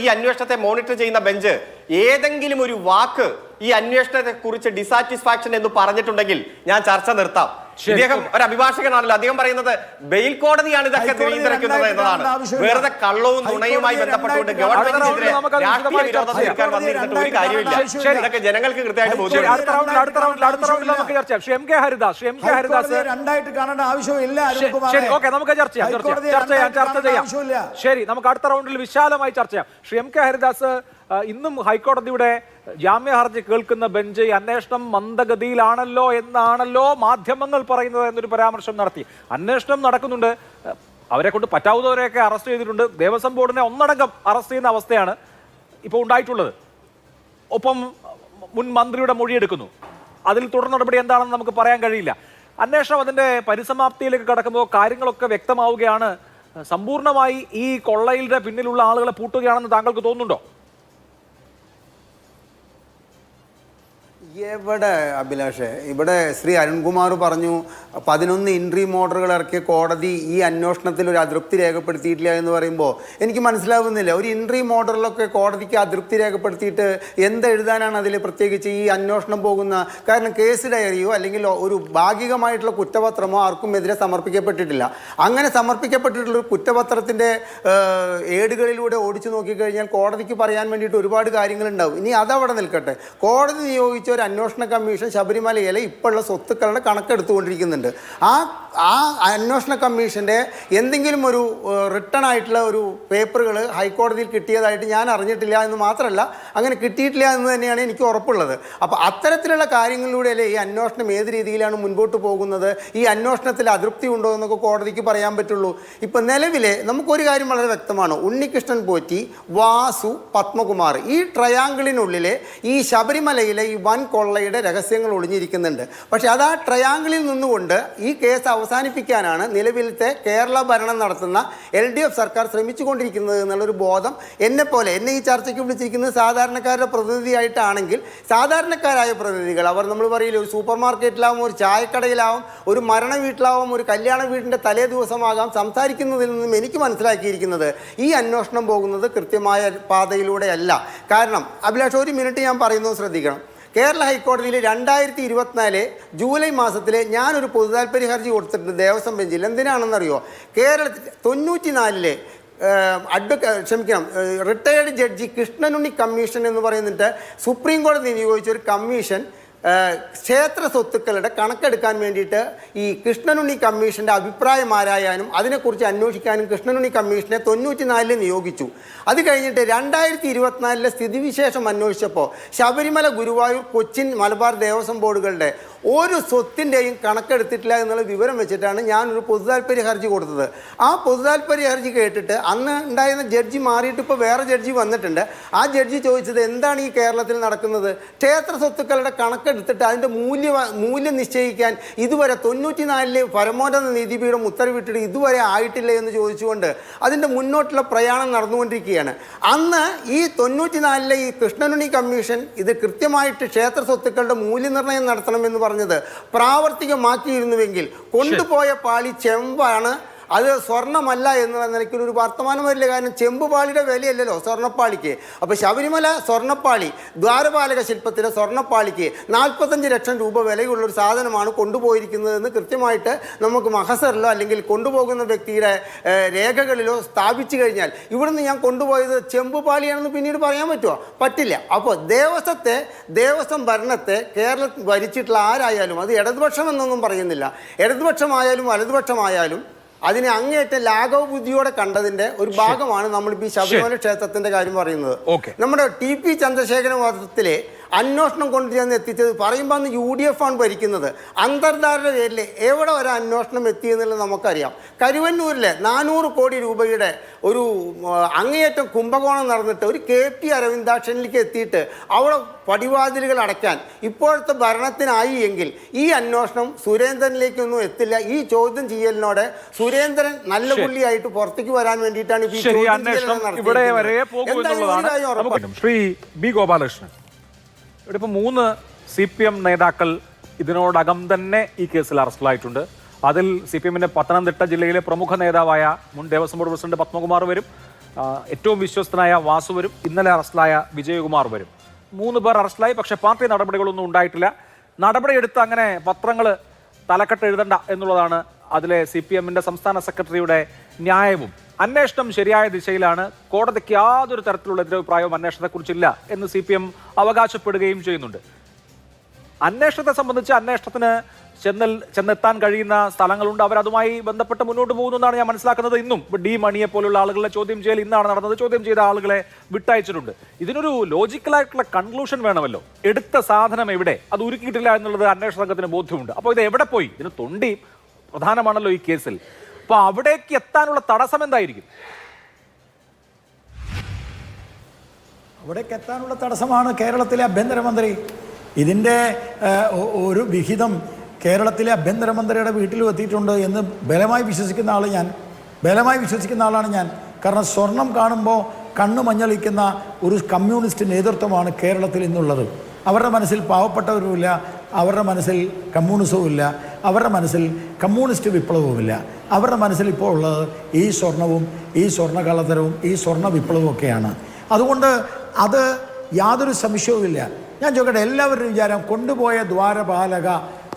ഈ അന്വേഷണത്തെ മോണിറ്റർ ചെയ്യുന്ന ബെഞ്ച് ഏതെങ്കിലും ഒരു വാക്ക് ഈ അന്വേഷണത്തെ കുറിച്ച് ഡിസാറ്റിസ്ഫാക്ഷൻ എന്ന് പറഞ്ഞിട്ടുണ്ടെങ്കിൽ ഞാൻ ചർച്ച നിർത്താം. ഇദ്ദേഹം ഒരു അഭിഭാഷകനാണല്ലോ, അദ്ദേഹം പറയുന്നത് ബെയിൽ കോടതിയാണ് ഇതൊക്കെ നിയന്ത്രിക്കുന്നത് എന്നതാണ്. വെറുതെ കള്ളവും നുണയുമായി ബന്ധപ്പെട്ടുകൊണ്ട് ഗവൺമെന്റിനെതിരെ രാഷ്ട്രീയ വിരോധം തീർക്കാൻ വന്നിരുന്നിട്ട് ഒരു കാര്യമില്ല. ഇതൊക്കെ ജനങ്ങൾക്ക് കൃത്യമായിട്ട് ബോധ്യമുണ്ട്. രണ്ടായിട്ട് കാണേണ്ട ആവശ്യമില്ല. ശരി, നമുക്ക് അടുത്ത റൗണ്ടിൽ വിശാലമായി ചർച്ച ചെയ്യാം. ശ്രീ എം കെ ഹരിദാസ്, ഇന്നും ഹൈക്കോടതിയുടെ ജാമ്യ ഹർജി കേൾക്കുന്ന ബെഞ്ച് അന്വേഷണം മന്ദഗതിയിലാണല്ലോ എന്നാണല്ലോ മാധ്യമങ്ങൾ പറയുന്നത് എന്നൊരു പരാമർശം നടത്തി. അന്വേഷണം നടക്കുന്നുണ്ട്, അവരെ കൊണ്ട് പറ്റാവുന്നവരെയൊക്കെ അറസ്റ്റ് ചെയ്തിട്ടുണ്ട്. ദേവസ്വം ബോർഡിനെ ഒന്നടങ്കം അറസ്റ്റ് ചെയ്യുന്ന അവസ്ഥയാണ് ഇപ്പോൾ ഉണ്ടായിട്ടുള്ളത്. ഒപ്പം മുൻ മന്ത്രിയുടെ മൊഴിയെടുക്കുന്നു. അതിൽ തുടർ നടപടി എന്താണെന്ന് നമുക്ക് പറയാൻ കഴിയില്ല. അന്വേഷണം അതിൻ്റെ പരിസമാപ്തിയിലേക്ക് കടക്കുമ്പോൾ കാര്യങ്ങളൊക്കെ വ്യക്തമാവുകയാണ്. സമ്പൂർണ്ണമായി ഈ കൊള്ളയുടെ പിന്നിലുള്ള ആളുകളെ പൂട്ടുകയാണെന്ന് താങ്കൾക്ക് തോന്നുന്നുണ്ടോ? എവിടെ അഭിലാഷേ, ഇവിടെ ശ്രീ അരുൺകുമാർ പറഞ്ഞു 11 ഇൻട്രീം ഓർഡറുകൾ ഇറക്കിയ കോടതി ഈ അന്വേഷണത്തിൽ ഒരു അതൃപ്തി രേഖപ്പെടുത്തിയിട്ടില്ല എന്ന് പറയുമ്പോൾ എനിക്ക് മനസ്സിലാവുന്നില്ല. ഒരു ഇൻട്രീം ഓർഡറിലൊക്കെ കോടതിക്ക് അതൃപ്തി രേഖപ്പെടുത്തിയിട്ട് എന്തെഴുതാനാണ് അതിൽ? പ്രത്യേകിച്ച് ഈ അന്വേഷണം പോകുന്ന കാരണം കേസ് ഡയറിയോ അല്ലെങ്കിൽ ഒരു ഭാഗികമായിട്ടുള്ള കുറ്റപത്രമോ ആർക്കും എതിരെ സമർപ്പിക്കപ്പെട്ടിട്ടില്ല. അങ്ങനെ സമർപ്പിക്കപ്പെട്ടിട്ടുള്ളൊരു കുറ്റപത്രത്തിൻ്റെ ഏടുകളിലൂടെ ഓടിച്ചു നോക്കിക്കഴിഞ്ഞാൽ കോടതിക്ക് പറയാൻ വേണ്ടിയിട്ട് ഒരുപാട് കാര്യങ്ങളുണ്ടാവും. ഇനി അതവിടെ നിൽക്കട്ടെ, കോടതി നിയോഗിച്ച ഒരു അന്വേഷണ കമ്മീഷൻ ശബരിമലയിലെ ഇപ്പോഴുള്ള സ്വത്തുക്കളുടെ കണക്കെടുത്തുകൊണ്ടിരിക്കുന്നുണ്ട്. ആ അന്വേഷണ കമ്മീഷൻ്റെ എന്തെങ്കിലും ഒരു റിട്ടേൺ ആയിട്ടുള്ള ഒരു പേപ്പറുകൾ ഹൈക്കോടതിയിൽ കിട്ടിയതായിട്ട് ഞാൻ അറിഞ്ഞിട്ടില്ല എന്ന് മാത്രമല്ല, അങ്ങനെ കിട്ടിയിട്ടില്ല എന്ന് തന്നെയാണ് എനിക്ക് ഉറപ്പുള്ളത്. അപ്പോൾ അത്തരത്തിലുള്ള കാര്യങ്ങളിലൂടെയല്ലേ ഈ അന്വേഷണം ഏത് രീതിയിലാണ് മുൻപോട്ട് പോകുന്നത്, ഈ അന്വേഷണത്തിൽ അതൃപ്തി ഉണ്ടോ എന്നൊക്കെ കോടതിക്ക് പറയാൻ പറ്റുള്ളൂ. ഇപ്പം നിലവിലെ നമുക്കൊരു കാര്യം വളരെ വ്യക്തമാണ്. ഉണ്ണികൃഷ്ണൻ പോറ്റി, വാസു, പത്മകുമാർ, ഈ ട്രയാങ്കിളിനുള്ളിലെ ഈ ശബരിമലയിലെ ഈ വൻ കൊള്ളയുടെ രഹസ്യങ്ങൾ ഒളിഞ്ഞിരിക്കുന്നുണ്ട്. പക്ഷെ അത് ആ ട്രയാങ്കിളിൽ നിന്നുകൊണ്ട് ഈ കേസ് അവസാനിപ്പിക്കാനാണ് നിലവിലത്തെ കേരള ഭരണം നടത്തുന്ന LDF സർക്കാർ ശ്രമിച്ചുകൊണ്ടിരിക്കുന്നത് എന്നുള്ളൊരു ബോധം എന്നെ ഈ ചർച്ചയ്ക്ക് വിളിച്ചിരിക്കുന്നത് സാധാരണക്കാരുടെ പ്രതിനിധിയായിട്ടാണെങ്കിൽ സാധാരണക്കാരായ പ്രതിനിധികൾ, അവർ നമ്മൾ പറയില്ല, ഒരു സൂപ്പർ മാർക്കറ്റിലാവും, ഒരു ചായക്കടയിലാവും, ഒരു മരണ വീട്ടിലാവും, ഒരു കല്യാണ വീടിൻ്റെ തലേ ദിവസമാകാം, സംസാരിക്കുന്നതിൽ നിന്നും എനിക്ക് മനസ്സിലാക്കിയിരിക്കുന്നത് ഈ അന്വേഷണം പോകുന്നത് കൃത്യമായ പാതയിലൂടെയല്ല. കാരണം അഭിലാഷ്, ഒരു മിനിറ്റ് ഞാൻ പറയുന്നത് ശ്രദ്ധിക്കണം. കേരള ഹൈക്കോടതിയിൽ 2024 ജൂലൈ മാസത്തിൽ ഞാനൊരു പൊതുതാൽപര്യ ഹർജി കൊടുത്തിട്ടുണ്ട് ദേവസ്വം ബെഞ്ചിൽ. എന്തിനാണെന്നറിയോ? കേരളത്തിൽ 94 റിട്ടയേർഡ് ജഡ്ജി കൃഷ്ണനുണ്ണി കമ്മീഷൻ എന്ന് പറയുന്നിട്ട് സുപ്രീം കോടതി നിയോഗിച്ച ഒരു കമ്മീഷൻ ക്ഷേത്ര സ്വത്തുക്കളുടെ കണക്കെടുക്കാൻ വേണ്ടിയിട്ട് ഈ കൃഷ്ണനുണ്ണി കമ്മീഷൻ്റെ അഭിപ്രായം ആരായാനും അതിനെക്കുറിച്ച് അന്വേഷിക്കാനും കൃഷ്ണനുണ്ണി കമ്മീഷനെ 94 നിയോഗിച്ചു. അത് കഴിഞ്ഞിട്ട് 2024 സ്ഥിതിവിശേഷം അന്വേഷിച്ചപ്പോൾ ശബരിമല, ഗുരുവായൂർ, കൊച്ചിൻ, മലബാർ ദേവസ്വം ബോർഡുകളുടെ ഒരു സ്വത്തിൻ്റെയും കണക്കെടുത്തിട്ടില്ല എന്നുള്ള വിവരം വെച്ചിട്ടാണ് ഞാനൊരു പൊതുതാൽപര്യ ഹർജി കൊടുത്തത്. ആ പൊതുതാൽപര്യ ഹർജി കേട്ടിട്ട് അന്ന് ഉണ്ടായിരുന്ന ജഡ്ജി മാറിയിട്ട് ഇപ്പോൾ വേറെ ജഡ്ജി വന്നിട്ടുണ്ട്. ആ ജഡ്ജി ചോദിച്ചത്, എന്താണ് ഈ കേരളത്തിൽ നടക്കുന്നത്? ക്ഷേത്ര സ്വത്തുക്കളുടെ കണക്കെടുത്തിട്ട് അതിൻ്റെ മൂല്യം നിശ്ചയിക്കാൻ ഇതുവരെ 94 പരമോന്നത നീതിപീഠം ഉത്തരവിട്ടിട്ട് ഇതുവരെ ആയിട്ടില്ല എന്ന് ചോദിച്ചുകൊണ്ട് അതിൻ്റെ മുന്നോട്ടുള്ള പ്രയാണം നടന്നുകൊണ്ടിരിക്കുകയാണ്. അന്ന് ഈ 94 ഈ കൃഷ്ണനുണ്ണി കമ്മീഷൻ ഇത് കൃത്യമായിട്ട് ക്ഷേത്ര സ്വത്തുക്കളുടെ മൂല്യനിർണ്ണയം നടത്തണമെന്ന് പറഞ്ഞത് പ്രാവർത്തികമാക്കിയിരുന്നുവെങ്കിൽ കൊണ്ടുപോയ പാളി ചെമ്പാണ്, അത് സ്വർണ്ണമല്ല എന്നുള്ള നിലയ്ക്കൊരു വർത്തമാനം വരില്ല. കാരണം ചെമ്പുപാളിയുടെ വിലയല്ലല്ലോ സ്വർണ്ണപ്പാളിക്ക്. അപ്പോൾ ശബരിമല സ്വർണ്ണപ്പാളി, ദ്വാരപാലക ശില്പത്തിലെ സ്വർണ്ണപ്പാളിക്ക് 45 ലക്ഷം രൂപ വിലയുള്ളൊരു സാധനമാണ് കൊണ്ടുപോയിരിക്കുന്നതെന്ന് കൃത്യമായിട്ട് നമുക്ക് മഹസറിലോ അല്ലെങ്കിൽ കൊണ്ടുപോകുന്ന വ്യക്തിയുടെ രേഖകളിലോ സ്ഥാപിച്ചു കഴിഞ്ഞാൽ ഇവിടുന്ന് ഞാൻ കൊണ്ടുപോയത് ചെമ്പുപാളിയാണെന്ന് പിന്നീട് പറയാൻ പറ്റുമോ? പറ്റില്ല. അപ്പോൾ ദേവസ്വം ഭരണത്തെ കേരളത്തിൽ ഭരിച്ചിട്ടുള്ള ആരായാലും, അത് ഇടതുപക്ഷം എന്നൊന്നും പറയുന്നില്ല, ഇടതുപക്ഷമായാലും വലതുപക്ഷമായാലും അതിനെ അങ്ങേയറ്റം ലാഘവ ബുദ്ധിയോടെ കണ്ടതിന്റെ ഒരു ഭാഗമാണ് നമ്മളിപ്പോൾ ഈ ശബരിമല ക്ഷേത്രത്തിന്റെ കാര്യം പറയുന്നത്. നമ്മുടെ TP ചന്ദ്രശേഖരൻ വധത്തിലെ അന്വേഷണം കൊണ്ടുചെന്ന് എത്തിച്ചത് പറയുമ്പോൾ അന്ന് UDF ആണ് ഭരിക്കുന്നത്. അന്തർധാരയുടെ പേരിൽ എവിടെ വരെ അന്വേഷണം എത്തിയെന്നുള്ളത് നമുക്കറിയാം. കരുവന്നൂരിലെ 400 കോടി രൂപയുടെ ഒരു അങ്ങേയറ്റം കുംഭകോണം നടന്നിട്ട് ഒരു KP അരവിന്ദാക്ഷനിലേക്ക് എത്തിയിട്ട് അവിടെ പടിവാതിലുകൾ അടയ്ക്കാൻ ഇപ്പോഴത്തെ ഭരണത്തിനായി എങ്കിൽ ഈ അന്വേഷണം സുരേന്ദ്രനിലേക്കൊന്നും എത്തില്ല. ഈ ചോദ്യം ചെയ്യലിനോട് സുരേന്ദ്രൻ നല്ല പുള്ളിയായിട്ട് പുറത്തേക്ക് വരാൻ വേണ്ടിയിട്ടാണ് ഈ ചോദ്യം ചെയ്യൽ ഇവിടെ വരെ പോകുമെന്നുള്ളതാണ്. ശ്രീ ബി ഗോപാലകൃഷ്ണൻ, ഇവിടെ ഇപ്പോൾ 3 CPM നേതാക്കൾ ഇതിനോടകം തന്നെ ഈ കേസിൽ അറസ്റ്റിലായിട്ടുണ്ട്. അതിൽ CPM-ന്റെ പത്തനംതിട്ട ജില്ലയിലെ പ്രമുഖ നേതാവായ മുൻ ദേവസ്വം ബോർഡ് പ്രസിഡന്റ് പത്മകുമാർ വരും, ഏറ്റവും വിശ്വസ്തനായ വാസു വരും, ഇന്നലെ അറസ്റ്റിലായ വിജയകുമാർ വരും. 3 പേർ അറസ്റ്റിലായി. പക്ഷേ പാർട്ടി നടപടികളൊന്നും ഉണ്ടായിട്ടില്ല. നടപടിയെടുത്ത് അങ്ങനെ പത്രങ്ങൾ തലക്കെട്ട് എഴുതണ്ട എന്നുള്ളതാണ് അതിലെ CPM-ന്റെ സംസ്ഥാന സെക്രട്ടറിയുടെ ന്യായവും. അന്വേഷണം ശരിയായ ദിശയിലാണ്, കോടതിക്ക് യാതൊരു തരത്തിലുള്ള എതിരഭിപ്രായവും അന്വേഷണത്തെക്കുറിച്ചില്ല എന്ന് CPM അവകാശപ്പെടുകയും ചെയ്യുന്നുണ്ട്. അന്വേഷണത്തെ സംബന്ധിച്ച് അന്വേഷണത്തിന് ചെന്നെത്താൻ കഴിയുന്ന സ്ഥലങ്ങളുണ്ട്. അവരതുമായി ബന്ധപ്പെട്ട് മുന്നോട്ട് പോകുന്നു എന്നാണ് ഞാൻ മനസ്സിലാക്കുന്നത്. ഇന്നും D മണിയെ പോലുള്ള ആളുകളെ ചോദ്യം ചെയ്യൽ ഇന്നാണ് നടന്നത്. ചോദ്യം ചെയ്ത ആളുകളെ വിട്ടയച്ചിട്ടുണ്ട്. ഇതിനൊരു ലോജിക്കലായിട്ടുള്ള കൺക്ലൂഷൻ വേണമല്ലോ. എടുത്ത സാധനം എവിടെ, അത് ഉരുക്കിയിട്ടില്ല എന്നുള്ളത് അന്വേഷണ സംഘത്തിന് ബോധ്യമുണ്ട്. അപ്പോൾ ഇത് എവിടെ പോയി? ഇതിന് തൊണ്ടി പ്രധാനമാണല്ലോ ഈ കേസിൽ. അപ്പോൾ അവിടേക്ക് എത്താനുള്ള തടസ്സം എന്തായിരിക്കും? അവിടേക്ക് എത്താനുള്ള തടസ്സമാണ് കേരളത്തിലെ ആഭ്യന്തരമന്ത്രി. ഇതിൻ്റെ ഒരു വിഹിതം കേരളത്തിലെ ആഭ്യന്തരമന്ത്രിയുടെ വീട്ടിലും എത്തിയിട്ടുണ്ട് എന്ന് ബലമായി വിശ്വസിക്കുന്ന ആളാണ് ഞാൻ. കാരണം സ്വർണം കാണുമ്പോൾ കണ്ണ് മഞ്ഞളിക്കുന്ന ഒരു കമ്മ്യൂണിസ്റ്റ് നേതൃത്വമാണ് കേരളത്തിൽ ഇന്നുള്ളത്. അവരുടെ മനസ്സിൽ പാവപ്പെട്ടവരുമില്ല, അവരുടെ മനസ്സിൽ കമ്മ്യൂണിസവും ഇല്ല, അവരുടെ മനസ്സിൽ കമ്മ്യൂണിസ്റ്റ് വിപ്ലവവുമില്ല. അവരുടെ മനസ്സിൽ ഇപ്പോൾ ഉള്ളത് ഈ സ്വർണവും ഈ സ്വർണ്ണകള്ളത്തരവും ഈ സ്വർണ്ണ വിപ്ലവവും ഒക്കെയാണ്. അതുകൊണ്ട് അത് യാതൊരു സംശയവുമില്ല. ഞാൻ ചോദിക്കട്ടെ, എല്ലാവരും വിചാരം കൊണ്ടുപോയ ദ്വാരപാലക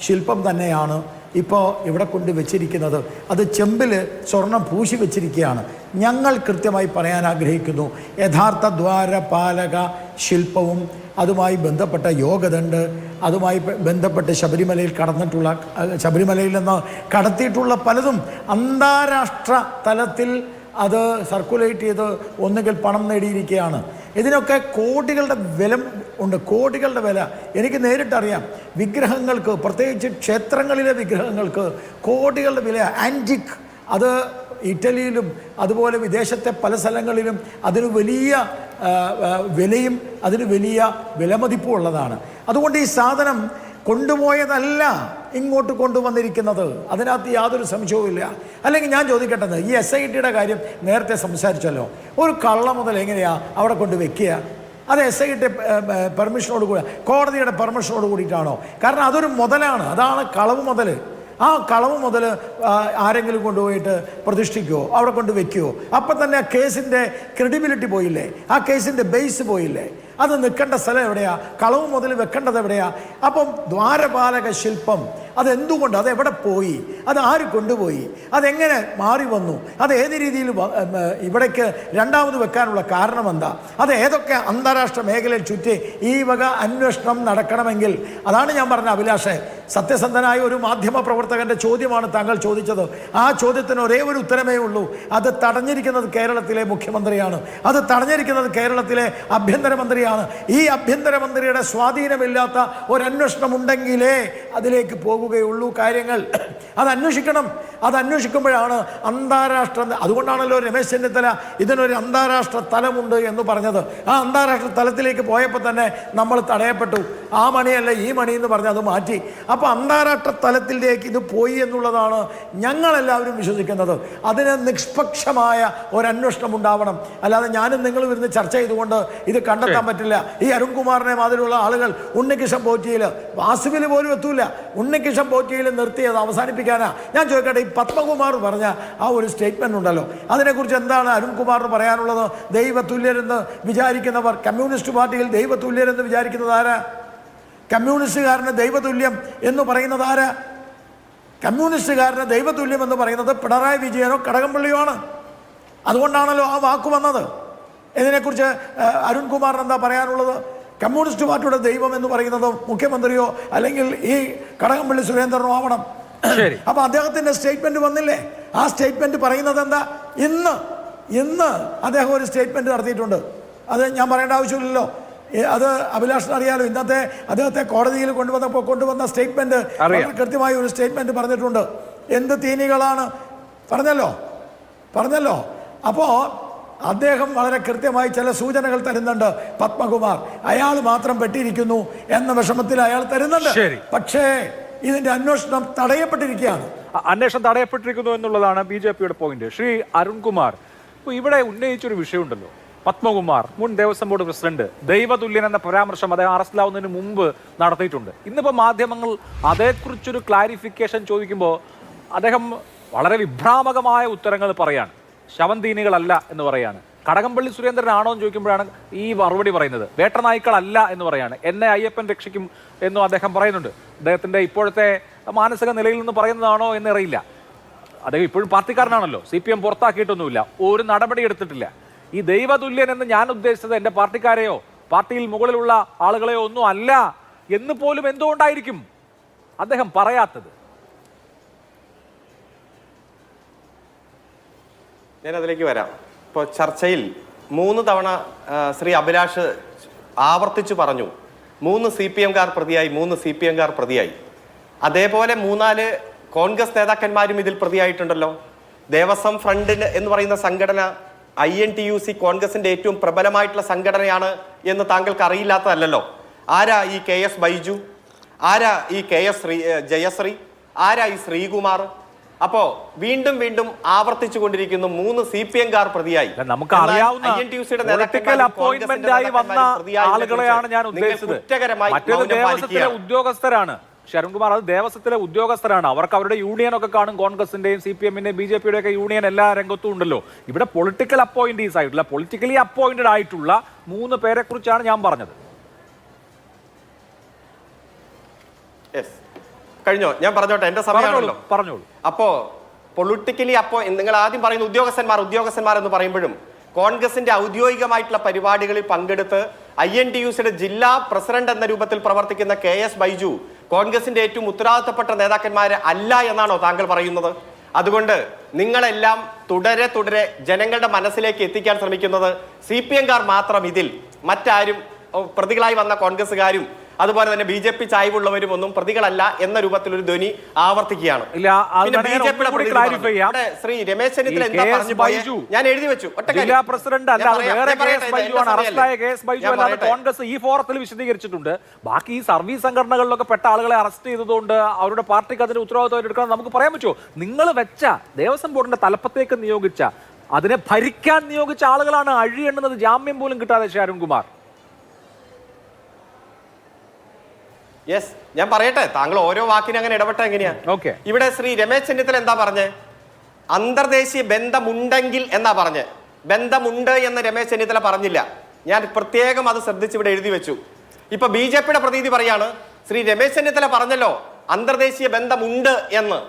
ശില്പം തന്നെയാണ് ഇപ്പോൾ ഇവിടെ കൊണ്ട് വെച്ചിരിക്കുന്നത്. അത് ചെമ്പിൽ സ്വർണം പൂശി വെച്ചിരിക്കുകയാണ്. ഞങ്ങൾ കൃത്യമായി പറയാൻ ആഗ്രഹിക്കുന്നു, യഥാർത്ഥ ദ്വാരപാലക ശില്പവും അതുമായി ബന്ധപ്പെട്ട യോഗദണ്ഡ്, അതുമായി ബന്ധപ്പെട്ട് ശബരിമലയിൽ നിന്ന് കടത്തിയിട്ടുള്ള പലതും അന്താരാഷ്ട്ര തലത്തിൽ അത് സർക്കുലേറ്റ് ചെയ്ത് ഒന്നുകിൽ പണം നേടിയിരിക്കുകയാണ്. ഇതിനൊക്കെ കോടികളുടെ വില ഉണ്ട്, കോടികളുടെ വില. എനിക്ക് നേരിട്ടറിയാം. വിഗ്രഹങ്ങൾക്ക്, പ്രത്യേകിച്ച് ക്ഷേത്രങ്ങളിലെ വിഗ്രഹങ്ങൾക്ക് കോടികളുടെ വില. ആൻറ്റിക്, അത് ഇറ്റലിയിലും അതുപോലെ വിദേശത്തെ പല സ്ഥലങ്ങളിലും അതിന് വലിയ വിലയും അതിന് വലിയ വിലമതിപ്പും ഉള്ളതാണ്. അതുകൊണ്ട് ഈ സാധനം കൊണ്ടുപോയതല്ല ഇങ്ങോട്ട് കൊണ്ടുവന്നിരിക്കുന്നത്, അതിനകത്ത് യാതൊരു സംശയവുമില്ല. അല്ലെങ്കിൽ ഞാൻ ചോദിക്കട്ടെ, ഈ SITയുടെ കാര്യം നേരത്തെ സംസാരിച്ചല്ലോ. ഒരു കള്ള മുതൽ എങ്ങനെയാണ് അവിടെ കൊണ്ട് വെക്കുക? അത് SIT പെർമിഷനോട് കൂടി, കോടതിയുടെ പെർമിഷനോട് കൂടിയിട്ടാണോ? കാരണം അതൊരു മുതലാണ്, അതാണ് കളവ് മുതൽ. ആ കളവ് മുതൽ ആരെങ്കിലും കൊണ്ടുപോയിട്ട് പ്രതിഷ്ഠിക്കുമോ, അവിടെ കൊണ്ട് വെക്കുമോ? അപ്പം തന്നെ ആ കേസിൻ്റെ ക്രെഡിബിലിറ്റി പോയില്ലേ, ആ കേസിൻ്റെ ബേസ് പോയില്ലേ? അത് നിൽക്കേണ്ട സ്ഥലം എവിടെയാണ്? കളവ് മുതൽ വെക്കേണ്ടത് എവിടെയാണ്? അപ്പം ദ്വാരപാലക ശില്പം അതെന്തുകൊണ്ട്, അതെവിടെ പോയി, അത് ആര് കൊണ്ടുപോയി, അതെങ്ങനെ മാറി വന്നു, അത് ഏത് രീതിയിൽ ഇവിടേക്ക് രണ്ടാമത് വെക്കാനുള്ള കാരണം എന്താ, അത് ഏതൊക്കെ അന്താരാഷ്ട്ര മേഖലയിൽ ചുറ്റി ഈ വക അന്വേഷണം നടക്കണമെങ്കിൽ? അതാണ് ഞാൻ പറഞ്ഞ അഭിലാഷേ, സത്യസന്ധനായ ഒരു മാധ്യമ പ്രവർത്തകൻ്റെ ചോദ്യമാണ് താങ്കൾ ചോദിച്ചത്. ആ ചോദ്യത്തിന് ഒരേ ഒരു ഉത്തരമേ ഉള്ളൂ. അത് തടഞ്ഞിരിക്കുന്നത് കേരളത്തിലെ മുഖ്യമന്ത്രിയാണ്, അത് തടഞ്ഞിരിക്കുന്നത് കേരളത്തിലെ ആഭ്യന്തരമന്ത്രിയാണ്. ഈ ആഭ്യന്തരമന്ത്രിയുടെ സ്വാധീനമില്ലാത്ത ഒരന്വേഷണം ഉണ്ടെങ്കിലേ അതിലേക്ക് പോകുകയുള്ളൂ കാര്യങ്ങൾ. അത് അന്വേഷിക്കണം. അത് അന്വേഷിക്കുമ്പോഴാണ് അന്താരാഷ്ട്ര, അതുകൊണ്ടാണല്ലോ രമേശ് ചെന്നിത്തല ഇതിനൊരു അന്താരാഷ്ട്ര തലമുണ്ട് എന്ന് പറഞ്ഞത്. ആ അന്താരാഷ്ട്ര തലത്തിലേക്ക് പോയപ്പോൾ തന്നെ നമ്മൾ തടയപ്പെട്ടു. ആ മണിയല്ല ഈ മണി എന്ന് പറഞ്ഞ് അത് മാറ്റി. അപ്പോൾ അന്താരാഷ്ട്ര തലത്തിലേക്ക് ഇത് പോയി എന്നുള്ളതാണ് ഞങ്ങളെല്ലാവരും വിശ്വസിക്കുന്നത്. അതിന് നിഷ്പക്ഷമായ ഒരന്വേഷണം ഉണ്ടാവണം. അല്ലാതെ ഞാനും നിങ്ങളും ഇരുന്ന് ചർച്ച ചെയ്തുകൊണ്ട് ഇത് കണ്ടെത്താൻ പറ്റില്ല. ഈ അരുൺകുമാറിനെ മാതിരിയുള്ള ആളുകൾ ഉണ്ണികൃഷ്ണൻ പോറ്റിയിൽ, വാസുവിൽ പോലും എത്തൂല, ഉണ്ണികൃഷ്ണൻ പോറ്റിയിൽ നിർത്തിയത് അവസാനിപ്പിക്കാനാ. ഞാൻ ചോദിക്കട്ടെ, ഈ പത്മകുമാർ പറഞ്ഞ ആ ഒരു സ്റ്റേറ്റ്മെന്റ് ഉണ്ടല്ലോ, അതിനെക്കുറിച്ച് എന്താണ് അരുൺകുമാറിന് പറയാനുള്ളത്? ദൈവതുല്യരെന്ന് വിചാരിക്കുന്നവർ, കമ്മ്യൂണിസ്റ്റ് പാർട്ടിയിൽ ദൈവതുല്യരെന്ന് വിചാരിക്കുന്നത് ആരാ? കമ്മ്യൂണിസ്റ്റുകാരന് ദൈവതുല്യം എന്ന് പറയുന്നത് ആരാ? കമ്മ്യൂണിസ്റ്റുകാരന് ദൈവതുല്യം എന്ന് പറയുന്നത് പിണറായി വിജയനോ കടകംപള്ളിയോ ആണ്. അതുകൊണ്ടാണല്ലോ ആ വാക്ക് വന്നത്. ഇതിനെക്കുറിച്ച് അരുൺകുമാറിന് എന്താ പറയാനുള്ളത്? കമ്മ്യൂണിസ്റ്റ് പാർട്ടിയുടെ ദൈവം എന്ന് പറയുന്നത് മുഖ്യമന്ത്രിയോ അല്ലെങ്കിൽ ഈ കടകംപള്ളി സുരേന്ദ്രനോ ആവണം. അപ്പൊ അദ്ദേഹത്തിന്റെ സ്റ്റേറ്റ്മെന്റ് വന്നില്ലേ? ആ സ്റ്റേറ്റ്മെന്റ് പറയുന്നത് എന്താ? ഇന്ന് അദ്ദേഹം ഒരു സ്റ്റേറ്റ്മെന്റ് നടത്തിയിട്ടുണ്ട്. അത് ഞാൻ പറയേണ്ട ആവശ്യമില്ലല്ലോ. അത് അഭിലാഷിന് അറിയാലോ. ഇന്നത്തെ അദ്ദേഹത്തെ കോടതിയിൽ കൊണ്ടുവന്ന സ്റ്റേറ്റ്മെന്റ് കൃത്യമായ ഒരു സ്റ്റേറ്റ്മെന്റ് പറഞ്ഞിട്ടുണ്ട്. എന്ത് തീനികളാണ് പറഞ്ഞല്ലോ. അപ്പോൾ അദ്ദേഹം വളരെ കൃത്യമായി ചില സൂചനകൾ തരുന്നുണ്ട്. പത്മകുമാർ അയാൾ മാത്രം പെട്ടിരിക്കുന്നു എന്ന വിഷമത്തിൽ അയാൾ തരുന്നുണ്ട്. പക്ഷേ ഇതിന്റെ അന്വേഷണം തടയപ്പെട്ടിരിക്കുകയാണ്. അന്വേഷണം തടയപ്പെട്ടിരിക്കുന്നു എന്നുള്ളതാണ് BJPയുടെ പോയിന്റ്. ശ്രീ അരുൺകുമാർ, ഇപ്പോൾ ഇവിടെ ഉന്നയിച്ചൊരു വിഷയമുണ്ടല്ലോ. പത്മകുമാർ മുൻ ദേവസ്വം ബോർഡ് പ്രസിഡന്റ് ദൈവതുല്യൻ എന്ന പരാമർശം അദ്ദേഹം അറസ്റ്റിലാവുന്നതിന് മുമ്പ് നടത്തിയിട്ടുണ്ട്. ഇന്നിപ്പോൾ മാധ്യമങ്ങൾ അതേക്കുറിച്ചൊരു ക്ലാരിഫിക്കേഷൻ ചോദിക്കുമ്പോൾ അദ്ദേഹം വളരെ വിഭ്രാമകമായ ഉത്തരങ്ങൾ പറയാണ്. ശവന്തീനികളല്ല എന്ന് പറയാണ്. കടകംപള്ളി സുരേന്ദ്രനാണോ എന്ന് ചോദിക്കുമ്പോഴാണ് ഈ മറുപടി പറയുന്നത്. വേട്ടനായ്ക്കളല്ല എന്ന് പറയാണ്. എന്നെ അയ്യപ്പൻ രക്ഷിക്കും എന്നും അദ്ദേഹം പറയുന്നുണ്ട്. അദ്ദേഹത്തിന്റെ ഇപ്പോഴത്തെ മാനസിക നിലയിൽ നിന്ന് പറയുന്നതാണോ എന്നറിയില്ല. അദ്ദേഹം ഇപ്പോഴും പാർട്ടിക്കാരനാണല്ലോ. CPM പുറത്താക്കിയിട്ടൊന്നുമില്ല, ഒരു നടപടി എടുത്തിട്ടില്ല. ഈ ദൈവതുല്യൻ എന്ന് ഞാൻ ഉദ്ദേശിച്ചത് എൻ്റെ പാർട്ടിക്കാരെയോ പാർട്ടിയിൽ മുകളിലുള്ള ആളുകളെയോ ഒന്നും അല്ല എന്ന് പോലും എന്തുകൊണ്ടായിരിക്കും അദ്ദേഹം പറയാത്തത്? ഞാൻ അതിലേക്ക് വരാം. ഇപ്പോൾ ചർച്ചയിൽ 3 തവണ ശ്രീ അഭിലാഷ് ആവർത്തിച്ചു പറഞ്ഞു 3 CPM-കാർ പ്രതിയായി, 3 CPM-കാർ പ്രതിയായി. അതേപോലെ 3-4 കോൺഗ്രസ് നേതാക്കന്മാരും ഇതിൽ പ്രതിയായിട്ടുണ്ടല്ലോ. ദേവസ്വം ഫ്രണ്ട് എന്ന് പറയുന്ന സംഘടന INTUC കോൺഗ്രസിന്റെ ഏറ്റവും പ്രബലമായിട്ടുള്ള സംഘടനയാണ് എന്ന് താങ്കൾക്ക് അറിയില്ലാത്തതല്ലോ. ആരാ ഈ KS ബൈജു? ആരാ ഈ KS ജയശ്രീ? ആരാ ഈ ശ്രീകുമാർ? അപ്പോ വീണ്ടും വീണ്ടും ആവർത്തിച്ചു കൊണ്ടിരിക്കുന്നു 3 CPM-കാർ പ്രതിയായി. നമുക്ക് അറിയാവുന്ന പൊളിറ്റിക്കൽ അപ്പോയിന്റ്മെന്റായി വന്ന ആളുകളെയാണ് ഞാൻ ഉദ്ദേശിച്ചത്. മറ്റേത് ദേവസ്വത്തിലെ ഉദ്യോഗസ്ഥരാണ്. അരുൺകുമാർ, അത് ദേവസ്വത്തിലെ ഉദ്യോഗസ്ഥരാണ്. അവർക്ക് അവരുടെ യൂണിയൻ ഒക്കെ കാണും. കോൺഗ്രസിന്റെയും CPM-ന്റെയും BJPയുടെ ഒക്കെ യൂണിയൻ എല്ലാ രംഗത്തും ഉണ്ടല്ലോ. ഇവിടെ പൊളിറ്റിക്കൽ അപ്പോയിന്റീസ് ആയിട്ടുള്ള, പൊളിറ്റിക്കലി അപ്പോയിന്റഡ് ആയിട്ടുള്ള 3 പേരെ കുറിച്ചാണ് ഞാൻ പറഞ്ഞത്. കഴിഞ്ഞോ? ഞാൻ പറഞ്ഞോട്ടെ, എന്റെ സമയമാണല്ലോ. പറഞ്ഞോളൂ. അപ്പോ പൊളിറ്റിക്കലി നിങ്ങൾ ആദ്യം പറയുന്ന ഉദ്യോഗസ്ഥന്മാർ എന്ന് പറയുമ്പോഴും കോൺഗ്രസിന്റെ ഔദ്യോഗികമായിട്ടുള്ള പരിപാടികളിൽ പങ്കെടുത്ത് INTUCയുടെ ജില്ലാ പ്രസിഡന്റ് എന്ന രൂപത്തിൽ പ്രവർത്തിക്കുന്ന KS ബൈജു കോൺഗ്രസിന്റെ ഏറ്റവും ഉത്തരവാദിത്തപ്പെട്ട നേതാക്കന്മാരെ അല്ല എന്നാണോ താങ്കൾ പറയുന്നത്? അതുകൊണ്ട് നിങ്ങളെല്ലാം തുടരെ ജനങ്ങളുടെ മനസ്സിലേക്ക് എത്തിക്കാൻ ശ്രമിക്കുന്നത് CPM-കാർ മാത്രം ഇതിൽ, മറ്റാരും പ്രതികളായി വന്ന കോൺഗ്രസ്സുകാരും അതുപോലെ തന്നെ BJP ചായ്വുള്ളവരും ഒന്നും പ്രതികളല്ല എന്ന രൂപത്തിലൊരു ധ്വനി ആവർത്തിക്കുകയാണ്. ശ്രീ രമേശ് ചെന്നിത്തല എന്താ പറഞ്ഞു പോയത് ഞാൻ എഴുതി വെച്ചു. ജില്ലാ പ്രസിഡന്റ് അല്ലാതെ വേറെ KS ബൈജു ആണ്. അറസ്റ്റായ KS ബൈജു അല്ലാതെ കോൺഗ്രസ് ഈ ഫോറത്തിൽ വിശദീകരിച്ചിട്ടുണ്ട്. ബാക്കി ഈ സർവീസ് സംഘടനകളിലൊക്കെ പെട്ട ആളുകളെ അറസ്റ്റ് ചെയ്തതുകൊണ്ട് അവരുടെ പാർട്ടിക്ക് അതിന് ഉത്തരവാദിത്വം എടുക്കണം നമുക്ക് പറയാൻ പറ്റുമോ? നിങ്ങൾ വെച്ച ദേവസ്വം ബോർഡിന്റെ തലപ്പത്തേക്ക് നിയോഗിച്ച, അതിനെ ഭരിക്കാൻ നിയോഗിച്ച ആളുകളാണ് അഴിയെണ്ണുന്നത് ജാമ്യം പോലും കിട്ടാതെ. അരുൺകുമാർ, യെസ്, ഞാൻ പറയട്ടെ, താങ്കൾ ഓരോ വാക്കിനും അങ്ങനെ ഇടപെട്ട എങ്ങനെയാ? ഇവിടെ ശ്രീ രമേശ് ചെന്നിത്തല എന്താ പറഞ്ഞേ? അന്തർദേശീയ ബന്ധമുണ്ടെങ്കിൽ എന്നാ പറഞ്ഞേ. ബന്ധമുണ്ട് എന്ന് രമേശ് ചെന്നിത്തല പറഞ്ഞില്ല. ഞാൻ പ്രത്യേകം അത് ശ്രദ്ധിച്ച് ഇവിടെ എഴുതി വെച്ചു. ഇപ്പൊ BJPയുടെ പ്രതീതി പറയാണ്, ശ്രീ രമേശ് ചെന്നിത്തല പറഞ്ഞല്ലോ അന്തർദേശീയ ബന്ധമുണ്ട് എന്ന്.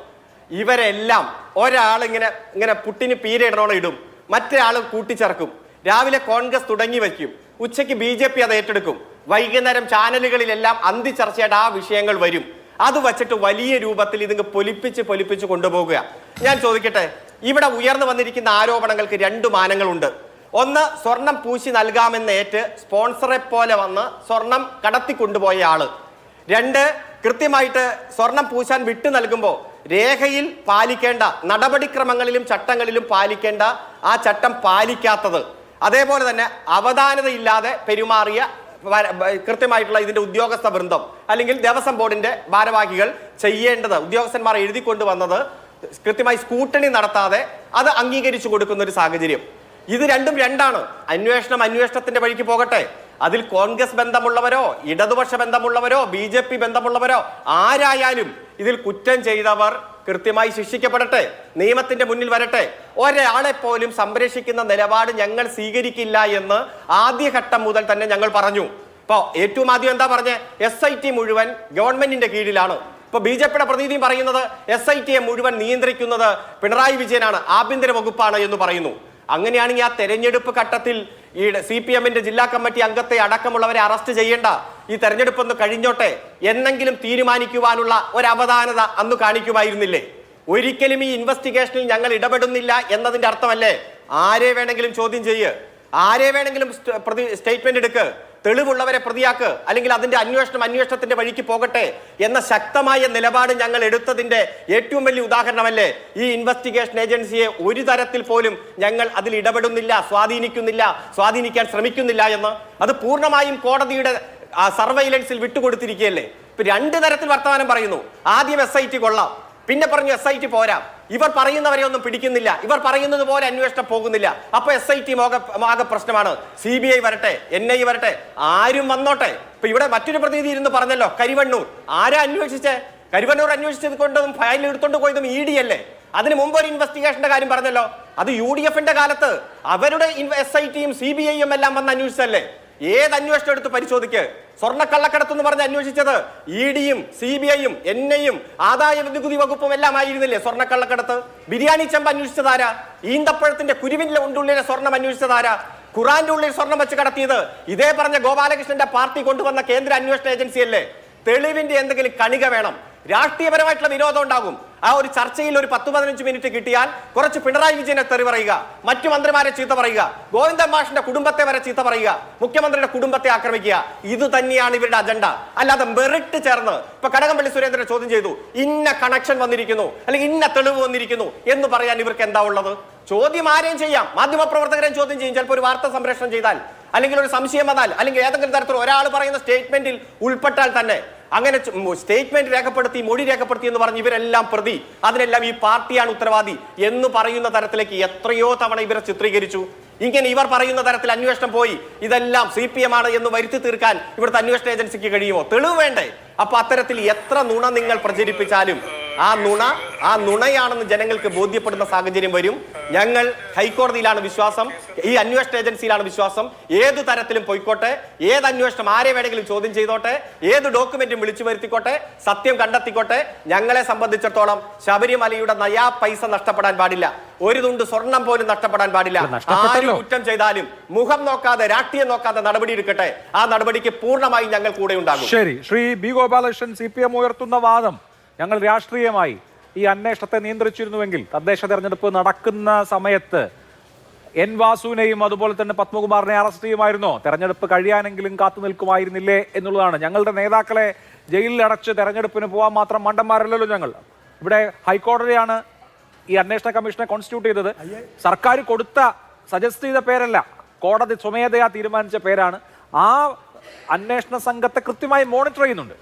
ഇവരെല്ലാം ഒരാൾ ഇങ്ങനെ പുട്ടിന് പീരയിടണോളം ഇടും, മറ്റേ ആൾ കൂട്ടിച്ചേർക്കും. രാവിലെ കോൺഗ്രസ് തുടങ്ങി വയ്ക്കും, ഉച്ചയ്ക്ക് BJP അത് ഏറ്റെടുക്കും, വൈകുന്നേരം ചാനലുകളിലെല്ലാം അന്തിച്ചർച്ചയായിട്ട് ആ വിഷയങ്ങൾ വരും. അത് വച്ചിട്ട് വലിയ രൂപത്തിൽ ഇതിങ്ങ് പൊലിപ്പിച്ച് കൊണ്ടുപോകുക. ഞാൻ ചോദിക്കട്ടെ, ഇവിടെ ഉയർന്നു വന്നിരിക്കുന്ന ആരോപണങ്ങൾക്ക് 2 മാനങ്ങളുണ്ട്. ഒന്ന്, സ്വർണം പൂശി നൽകാമെന്നേറ്റ് സ്പോൺസറെ പോലെ വന്ന് സ്വർണം കടത്തിക്കൊണ്ടുപോയ ആള്. 2, കൃത്യമായിട്ട് സ്വർണം പൂശാൻ വിട്ടു നൽകുമ്പോൾ രേഖയിൽ പാലിക്കേണ്ട നടപടിക്രമങ്ങളിലും ചട്ടങ്ങളിലും പാലിക്കേണ്ട ആ ചട്ടം പാലിക്കാത്തത്. അതേപോലെ തന്നെ അവധാനതയില്ലാതെ പെരുമാറിയ കൃത്യമായിട്ടുള്ള ഇതിന്റെ ഉദ്യോഗസ്ഥ വൃന്ദം അല്ലെങ്കിൽ ദേവസ്വം ബോർഡിന്റെ ഭാരവാഹികൾ ചെയ്യേണ്ടത്, ഉദ്യോഗസ്ഥന്മാർ എഴുതിക്കൊണ്ടുവന്നത് കൃത്യമായി സ്കൂട്ടണി നടത്താതെ അത് അംഗീകരിച്ചു കൊടുക്കുന്ന ഒരു സാഹചര്യം. ഇത് രണ്ടാണ്. അന്വേഷണത്തിന്റെ വഴിക്ക് പോകട്ടെ. അതിൽ കോൺഗ്രസ് ബന്ധമുള്ളവരോ ഇടതുപക്ഷ ബന്ധമുള്ളവരോ BJP ബന്ധമുള്ളവരോ ആരായാലും ഇതിൽ കുറ്റം ചെയ്തവർ കൃത്യമായി ശിക്ഷിക്കപ്പെടട്ടെ, നിയമത്തിന്റെ മുന്നിൽ വരട്ടെ. ഒരാളെ പോലും സംരക്ഷിക്കുന്ന നിലപാട് ഞങ്ങൾ സ്വീകരിക്കില്ല എന്ന് ആദ്യഘട്ടം മുതൽ തന്നെ ഞങ്ങൾ പറഞ്ഞു. ഇപ്പൊ ഏറ്റവും ആദ്യം എന്താ പറഞ്ഞേ? SIT മുഴുവൻ ഗവൺമെന്റിന്റെ കീഴിലാണ്. ഇപ്പൊ BJPയുടെ പ്രതിനിധി പറയുന്നത് SITയെ മുഴുവൻ നിയന്ത്രിക്കുന്നത് പിണറായി വിജയനാണ്, ആഭ്യന്തര വകുപ്പാണ് എന്ന് പറയുന്നു. അങ്ങനെയാണെങ്കിൽ ആ തെരഞ്ഞെടുപ്പ് ഘട്ടത്തിൽ ഈ CPM-ന്റെ ജില്ലാ കമ്മിറ്റി അംഗത്തെ അടക്കമുള്ളവരെ അറസ്റ്റ് ചെയ്യേണ്ട, ഈ തെരഞ്ഞെടുപ്പ് ഒന്ന് കഴിഞ്ഞോട്ടെ എന്നെങ്കിലും തീരുമാനിക്കുവാനുള്ള ഒരു അവധാനത അന്ന് കാണിക്കുമായിരുന്നില്ലേ? ഒരിക്കലും ഈ ഇൻവെസ്റ്റിഗേഷനിൽ ഞങ്ങൾ ഇടപെടുന്നില്ല എന്നതിന്റെ അർത്ഥമല്ലേ? ആരെ വേണമെങ്കിലും ചോദ്യം ചെയ്യ്, ആരെ വേണമെങ്കിലും സ്റ്റേറ്റ്മെന്റ് എടുക്ക്, തെളിവുള്ളവരെ പ്രതിയാക്ക്, അല്ലെങ്കിൽ അതിന്റെ അന്വേഷണത്തിന്റെ വഴിക്ക് പോകട്ടെ എന്ന ശക്തമായ നിലപാട് ഞങ്ങൾ എടുത്തതിന്റെ ഏറ്റവും വലിയ ഉദാഹരണമല്ലേ ഈ ഇൻവെസ്റ്റിഗേഷൻ ഏജൻസിയെ ഒരു തരത്തിൽ പോലും ഞങ്ങൾ അതിൽ ഇടപെടുന്നില്ല, സ്വാധീനിക്കാൻ ശ്രമിക്കുന്നില്ല എന്ന്. അത് പൂർണ്ണമായും കോടതിയുടെ സർവൈലൻസിൽ വിട്ടുകൊടുത്തിരിക്കുകയല്ലേ. ഇപ്പൊ രണ്ട് തരത്തിൽ വർത്തമാനം പറയുന്നു. ആദ്യം SIT കൊള്ളാം, പിന്നെ പറഞ്ഞു SIT പോരാ, ഇവർ പറയുന്നവരെ ഒന്നും പിടിക്കുന്നില്ല, ഇവർ പറയുന്നത് പോലെ അന്വേഷണം പോകുന്നില്ല, അപ്പൊ SIT ആകെ പ്രശ്നമാണ്, CBI വരട്ടെ, NI വരട്ടെ, ആരും വന്നോട്ടെ. ഇപ്പൊ ഇവിടെ മറ്റൊരു പ്രതിനിധി ഇരുന്ന് പറഞ്ഞല്ലോ, കരിവണ്ണൂർ ആരാ അന്വേഷിച്ചേ? കരിവണ്ണൂർ അന്വേഷിച്ചത് കൊണ്ടും ഫയൽ എടുത്തോണ്ട് പോയതും ED അല്ലേ? അതിന് മുമ്പ് ഒരു ഇൻവെസ്റ്റിഗേഷന്റെ കാര്യം പറഞ്ഞല്ലോ, അത് UDFന്റെ കാലത്ത് അവരുടെ SITയും CBIയും എല്ലാം വന്ന് അന്വേഷിച്ചല്ലേ. ഏത് അന്വേഷണം എടുത്ത് പരിശോധിക്ക്. സ്വർണ്ണക്കള്ളക്കടത്ത് എന്ന് പറഞ്ഞ് അന്വേഷിച്ചത് EDയും CBIയും NIയും ആദായ നികുതി വകുപ്പും എല്ലാം ആയിരുന്നില്ലേ സ്വർണ്ണക്കള്ളക്കടത്ത്? ബിരിയാണി ചെമ്പ് അന്വേഷിച്ചതാരാ? ഈന്തപ്പഴത്തിന്റെ കുരുവിന്റെ ഉള്ളിലെ സ്വർണം അന്വേഷിച്ചതാരാ? ഖുറാന്റെ ഉള്ളിൽ സ്വർണം വെച്ച് കടത്തിയത് ഇതേ പറഞ്ഞ ഗോപാലകൃഷ്ണന്റെ പാർട്ടി കൊണ്ടുവന്ന കേന്ദ്ര അന്വേഷണ ഏജൻസിയല്ലേ. തെളിവിന്റെ എന്തെങ്കിലും കണിക വേണം. രാഷ്ട്രീയപരമായിട്ടുള്ള വിരോധം ഉണ്ടാകും. ആ ഒരു ചർച്ചയിൽ ഒരു 10-15 മിനിറ്റ് കിട്ടിയാൽ കുറച്ച് പിണറായി വിജയനെ തെറി പറയുക, മറ്റു മന്ത്രിമാരെ ചീത്ത പറയുക, ഗോവിന്ദൻ മാഷിന്റെ കുടുംബത്തെ വരെ ചീത്ത പറയുക, മുഖ്യമന്ത്രിയുടെ കുടുംബത്തെ ആക്രമിക്കുക, ഇത് തന്നെയാണ് ഇവരുടെ അജണ്ട. അല്ലാതെ മെറിറ്റ് ചേർന്ന് ഇപ്പൊ കടകംപള്ളി സുരേന്ദ്രനെ ചോദ്യം ചെയ്തു, ഇന്ന കണക്ഷൻ വന്നിരിക്കുന്നു അല്ലെങ്കിൽ ഇന്ന തെളിവ് വന്നിരിക്കുന്നു എന്ന് പറയാൻ ഇവർക്ക് എന്താ ഉള്ളത്? ചോദ്യം ആരെയും ചെയ്യാം, മാധ്യമപ്രവർത്തകരെയും ചോദ്യം ചെയ്യും. ചിലപ്പോൾ ഒരു വാർത്ത സംപ്രേഷണം ചെയ്താൽ, അല്ലെങ്കിൽ ഒരു സംശയം വന്നാൽ, അല്ലെങ്കിൽ ഏതെങ്കിലും തരത്തിൽ ഒരാൾ പറയുന്ന സ്റ്റേറ്റ്മെന്റിൽ ഉൾപ്പെട്ടാൽ തന്നെ അങ്ങനെ സ്റ്റേറ്റ്മെന്റ് രേഖപ്പെടുത്തി, മൊഴി രേഖപ്പെടുത്തി എന്ന് പറഞ്ഞ് ഇവരെല്ലാം പ്രതി, അതിനെല്ലാം ഈ പാർട്ടിയാണ് ഉത്തരവാദി എന്ന് പറയുന്ന തരത്തിലേക്ക് എത്രയോ തവണ ഇവരെ ചിത്രീകരിച്ചു. ഇങ്ങനെ ഇവർ പറയുന്ന തരത്തിൽ അന്വേഷണം പോയി ഇതെല്ലാം CPM ആണ് എന്ന് വരുത്തി തീർക്കാൻ ഇവിടുത്തെ അന്വേഷണ ഏജൻസിക്ക് കഴിയുമോ? തെളിവ് വേണ്ടേ? അപ്പൊ അത്തരത്തിൽ എത്ര നുണ നിങ്ങൾ പ്രചരിപ്പിച്ചാലും ആ നുണയാണെന്ന് ജനങ്ങൾക്ക് ബോധ്യപ്പെടുന്ന സാഹചര്യം വരും. ഞങ്ങൾ ഹൈക്കോടതിയിലാണ് വിശ്വാസം, ഈ അന്വേഷണ ഏജൻസിയിലാണ് വിശ്വാസം. ഏതു തരത്തിലും പോയിക്കോട്ടെ, ഏത് അന്വേഷണം ആരെ വേണമെങ്കിലും ചോദ്യം ചെയ്തോട്ടെ, ഏത് ഡോക്യുമെന്റും വിളിച്ചു വരുത്തിക്കോട്ടെ, സത്യം കണ്ടെത്തിക്കോട്ടെ. ഞങ്ങളെ സംബന്ധിച്ചിടത്തോളം ശബരിമലയുടെ നയാ പൈസ നഷ്ടപ്പെടാൻ പാടില്ല, ഒരു തുണ്ട് സ്വർണം പോലും നഷ്ടപ്പെടാൻ പാടില്ല. ആര് കുറ്റം ചെയ്താലും മുഖം നോക്കാതെ, രാഷ്ട്രീയം നോക്കാതെ നടപടി എടുക്കട്ടെ. ആ നടപടിക്ക് പൂർണ്ണമായി ഞങ്ങൾ കൂടെ ഉണ്ടാകും. ശരി, ശ്രീ B. ഗോപാലകൃഷ്ണൻ, CPM ഉയർത്തുന്ന വാദം ഞങ്ങൾ രാഷ്ട്രീയമായി ഈ അന്വേഷണത്തെ നിയന്ത്രിച്ചിരുന്നുവെങ്കിൽ തദ്ദേശ തെരഞ്ഞെടുപ്പ് നടക്കുന്ന സമയത്ത് N. വാസുവിനെയും അതുപോലെ തന്നെ പത്മകുമാറിനെ അറസ്റ്റ് ചെയ്യുമായിരുന്നോ? തെരഞ്ഞെടുപ്പ് കഴിയാനെങ്കിലും കാത്തു നിൽക്കുമായിരുന്നില്ലേ എന്നുള്ളതാണ്. ഞങ്ങളുടെ നേതാക്കളെ ജയിലിൽ അടച്ച് തെരഞ്ഞെടുപ്പിന് പോകാൻ മാത്രം മണ്ടന്മാരല്ലല്ലോ ഞങ്ങൾ. ഇവിടെ ഹൈക്കോടതിയാണ് ഈ അന്വേഷണ കമ്മീഷനെ കോൺസ്റ്റിറ്റ്യൂട്ട് ചെയ്തത്. സർക്കാർ സജസ്റ്റ് ചെയ്ത പേരല്ല, കോടതി സ്വമേധയാ തീരുമാനിച്ച പേരാണ്. ആ അന്വേഷണ സംഘത്തെ കൃത്യമായി മോണിറ്റർ ചെയ്യുന്നുണ്ട്.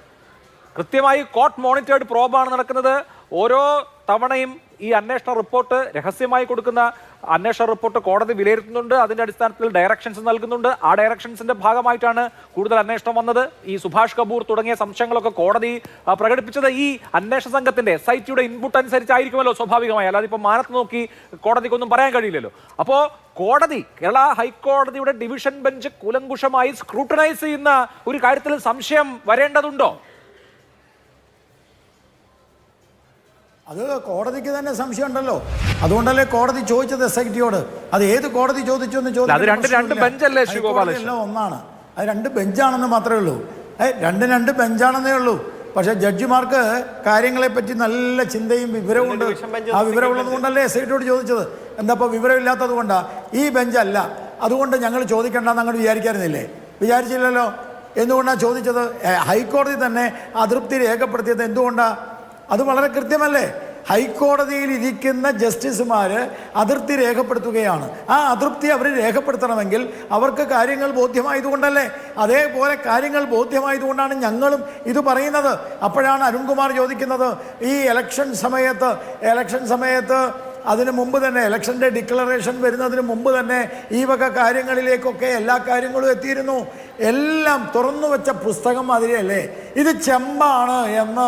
കൃത്യമായി കോർട്ട് മോണിറ്റേർഡ് പ്രോബാണ് നടക്കുന്നത്. ഓരോ തവണയും ഈ അന്വേഷണ റിപ്പോർട്ട്, രഹസ്യമായി കൊടുക്കുന്ന അന്വേഷണ റിപ്പോർട്ട് കോടതി വിലയിരുത്തുന്നുണ്ട്. അതിന്റെ അടിസ്ഥാനത്തിൽ ഡയറക്ഷൻസ് നൽകുന്നുണ്ട്. ആ ഡയറക്ഷൻസിന്റെ ഭാഗമായിട്ടാണ് കൂടുതൽ അന്വേഷണം വന്നത്. ഈ സുഭാഷ് കപൂർ തുടങ്ങിയ സംശയങ്ങളൊക്കെ കോടതി പ്രകടിപ്പിച്ചത് ഈ അന്വേഷണ സംഘത്തിന്റെ SITയുടെ ഇൻപുട്ട് അനുസരിച്ചായിരിക്കുമല്ലോ സ്വാഭാവികമായി. അല്ലാതെ ഇപ്പൊ മാനത്ത് നോക്കി കോടതിക്കൊന്നും പറയാൻ കഴിയില്ലല്ലോ. അപ്പോ കോടതി, കേരള ഹൈക്കോടതിയുടെ ഡിവിഷൻ ബെഞ്ച് കൂലങ്കുഷമായി സ്ക്രൂട്ടനൈസ് ചെയ്യുന്ന ഒരു കാര്യത്തിൽ സംശയം വരേണ്ടതുണ്ടോ? അത് കോടതിക്ക് തന്നെ സംശയം ഉണ്ടല്ലോ. അതുകൊണ്ടല്ലേ കോടതി ചോദിച്ചത് SITയോട്. അത് ഏത് കോടതി ചോദിച്ചു എന്ന് ചോദിച്ചു. ഒന്നാണ്, അത് 2 ബെഞ്ചാണെന്ന് മാത്രമേ ഉള്ളൂ. 2 ബെഞ്ചാണെന്നേ ഉള്ളൂ. പക്ഷെ ജഡ്ജിമാർക്ക് കാര്യങ്ങളെ പറ്റി നല്ല ചിന്തയും വിവരവും ഉണ്ട്. ആ വിവരം ഉള്ളത് കൊണ്ടല്ലേ SITയോട് ചോദിച്ചത്. എന്താ ഇപ്പോൾ വിവരമില്ലാത്തത് കൊണ്ടാണ് ഈ ബെഞ്ചല്ല, അതുകൊണ്ട് ഞങ്ങൾ ചോദിക്കേണ്ടെന്ന് അങ്ങോട്ട് വിചാരിക്കാറുന്നില്ലേ? വിചാരിച്ചില്ലല്ലോ. എന്തുകൊണ്ടാണ് ചോദിച്ചത്? ഹൈക്കോടതി തന്നെ അതൃപ്തി രേഖപ്പെടുത്തിയത് എന്തുകൊണ്ടാണ്? അത് വളരെ കൃത്യമല്ലേ? ഹൈക്കോടതിയിൽ ഇരിക്കുന്ന ജസ്റ്റിസുമാർ അതൃപ്തി രേഖപ്പെടുത്തുകയാണ്. ആ അതൃപ്തി അവർ രേഖപ്പെടുത്തണമെങ്കിൽ അവർക്ക് കാര്യങ്ങൾ ബോധ്യമായതുകൊണ്ടല്ലേ? അതേപോലെ കാര്യങ്ങൾ ബോധ്യമായതുകൊണ്ടാണ് ഞങ്ങളും ഇത് പറയുന്നത്. അപ്പോഴാണ് അരുൺകുമാർ ചോദിക്കുന്നത്, ഈ ഇലക്ഷൻ സമയത്ത് അതിന് മുമ്പ് തന്നെ, ഇലക്ഷൻ്റെ ഡിക്ലറേഷൻ വരുന്നതിന് മുമ്പ് തന്നെ ഈ വക കാര്യങ്ങളിലേക്കൊക്കെ എല്ലാ കാര്യങ്ങളും എത്തിയിരുന്നു. എല്ലാം തുറന്നു വെച്ച പുസ്തകം മാതിരിയല്ലേ? ഇത് ചെമ്പാണ് എന്ന്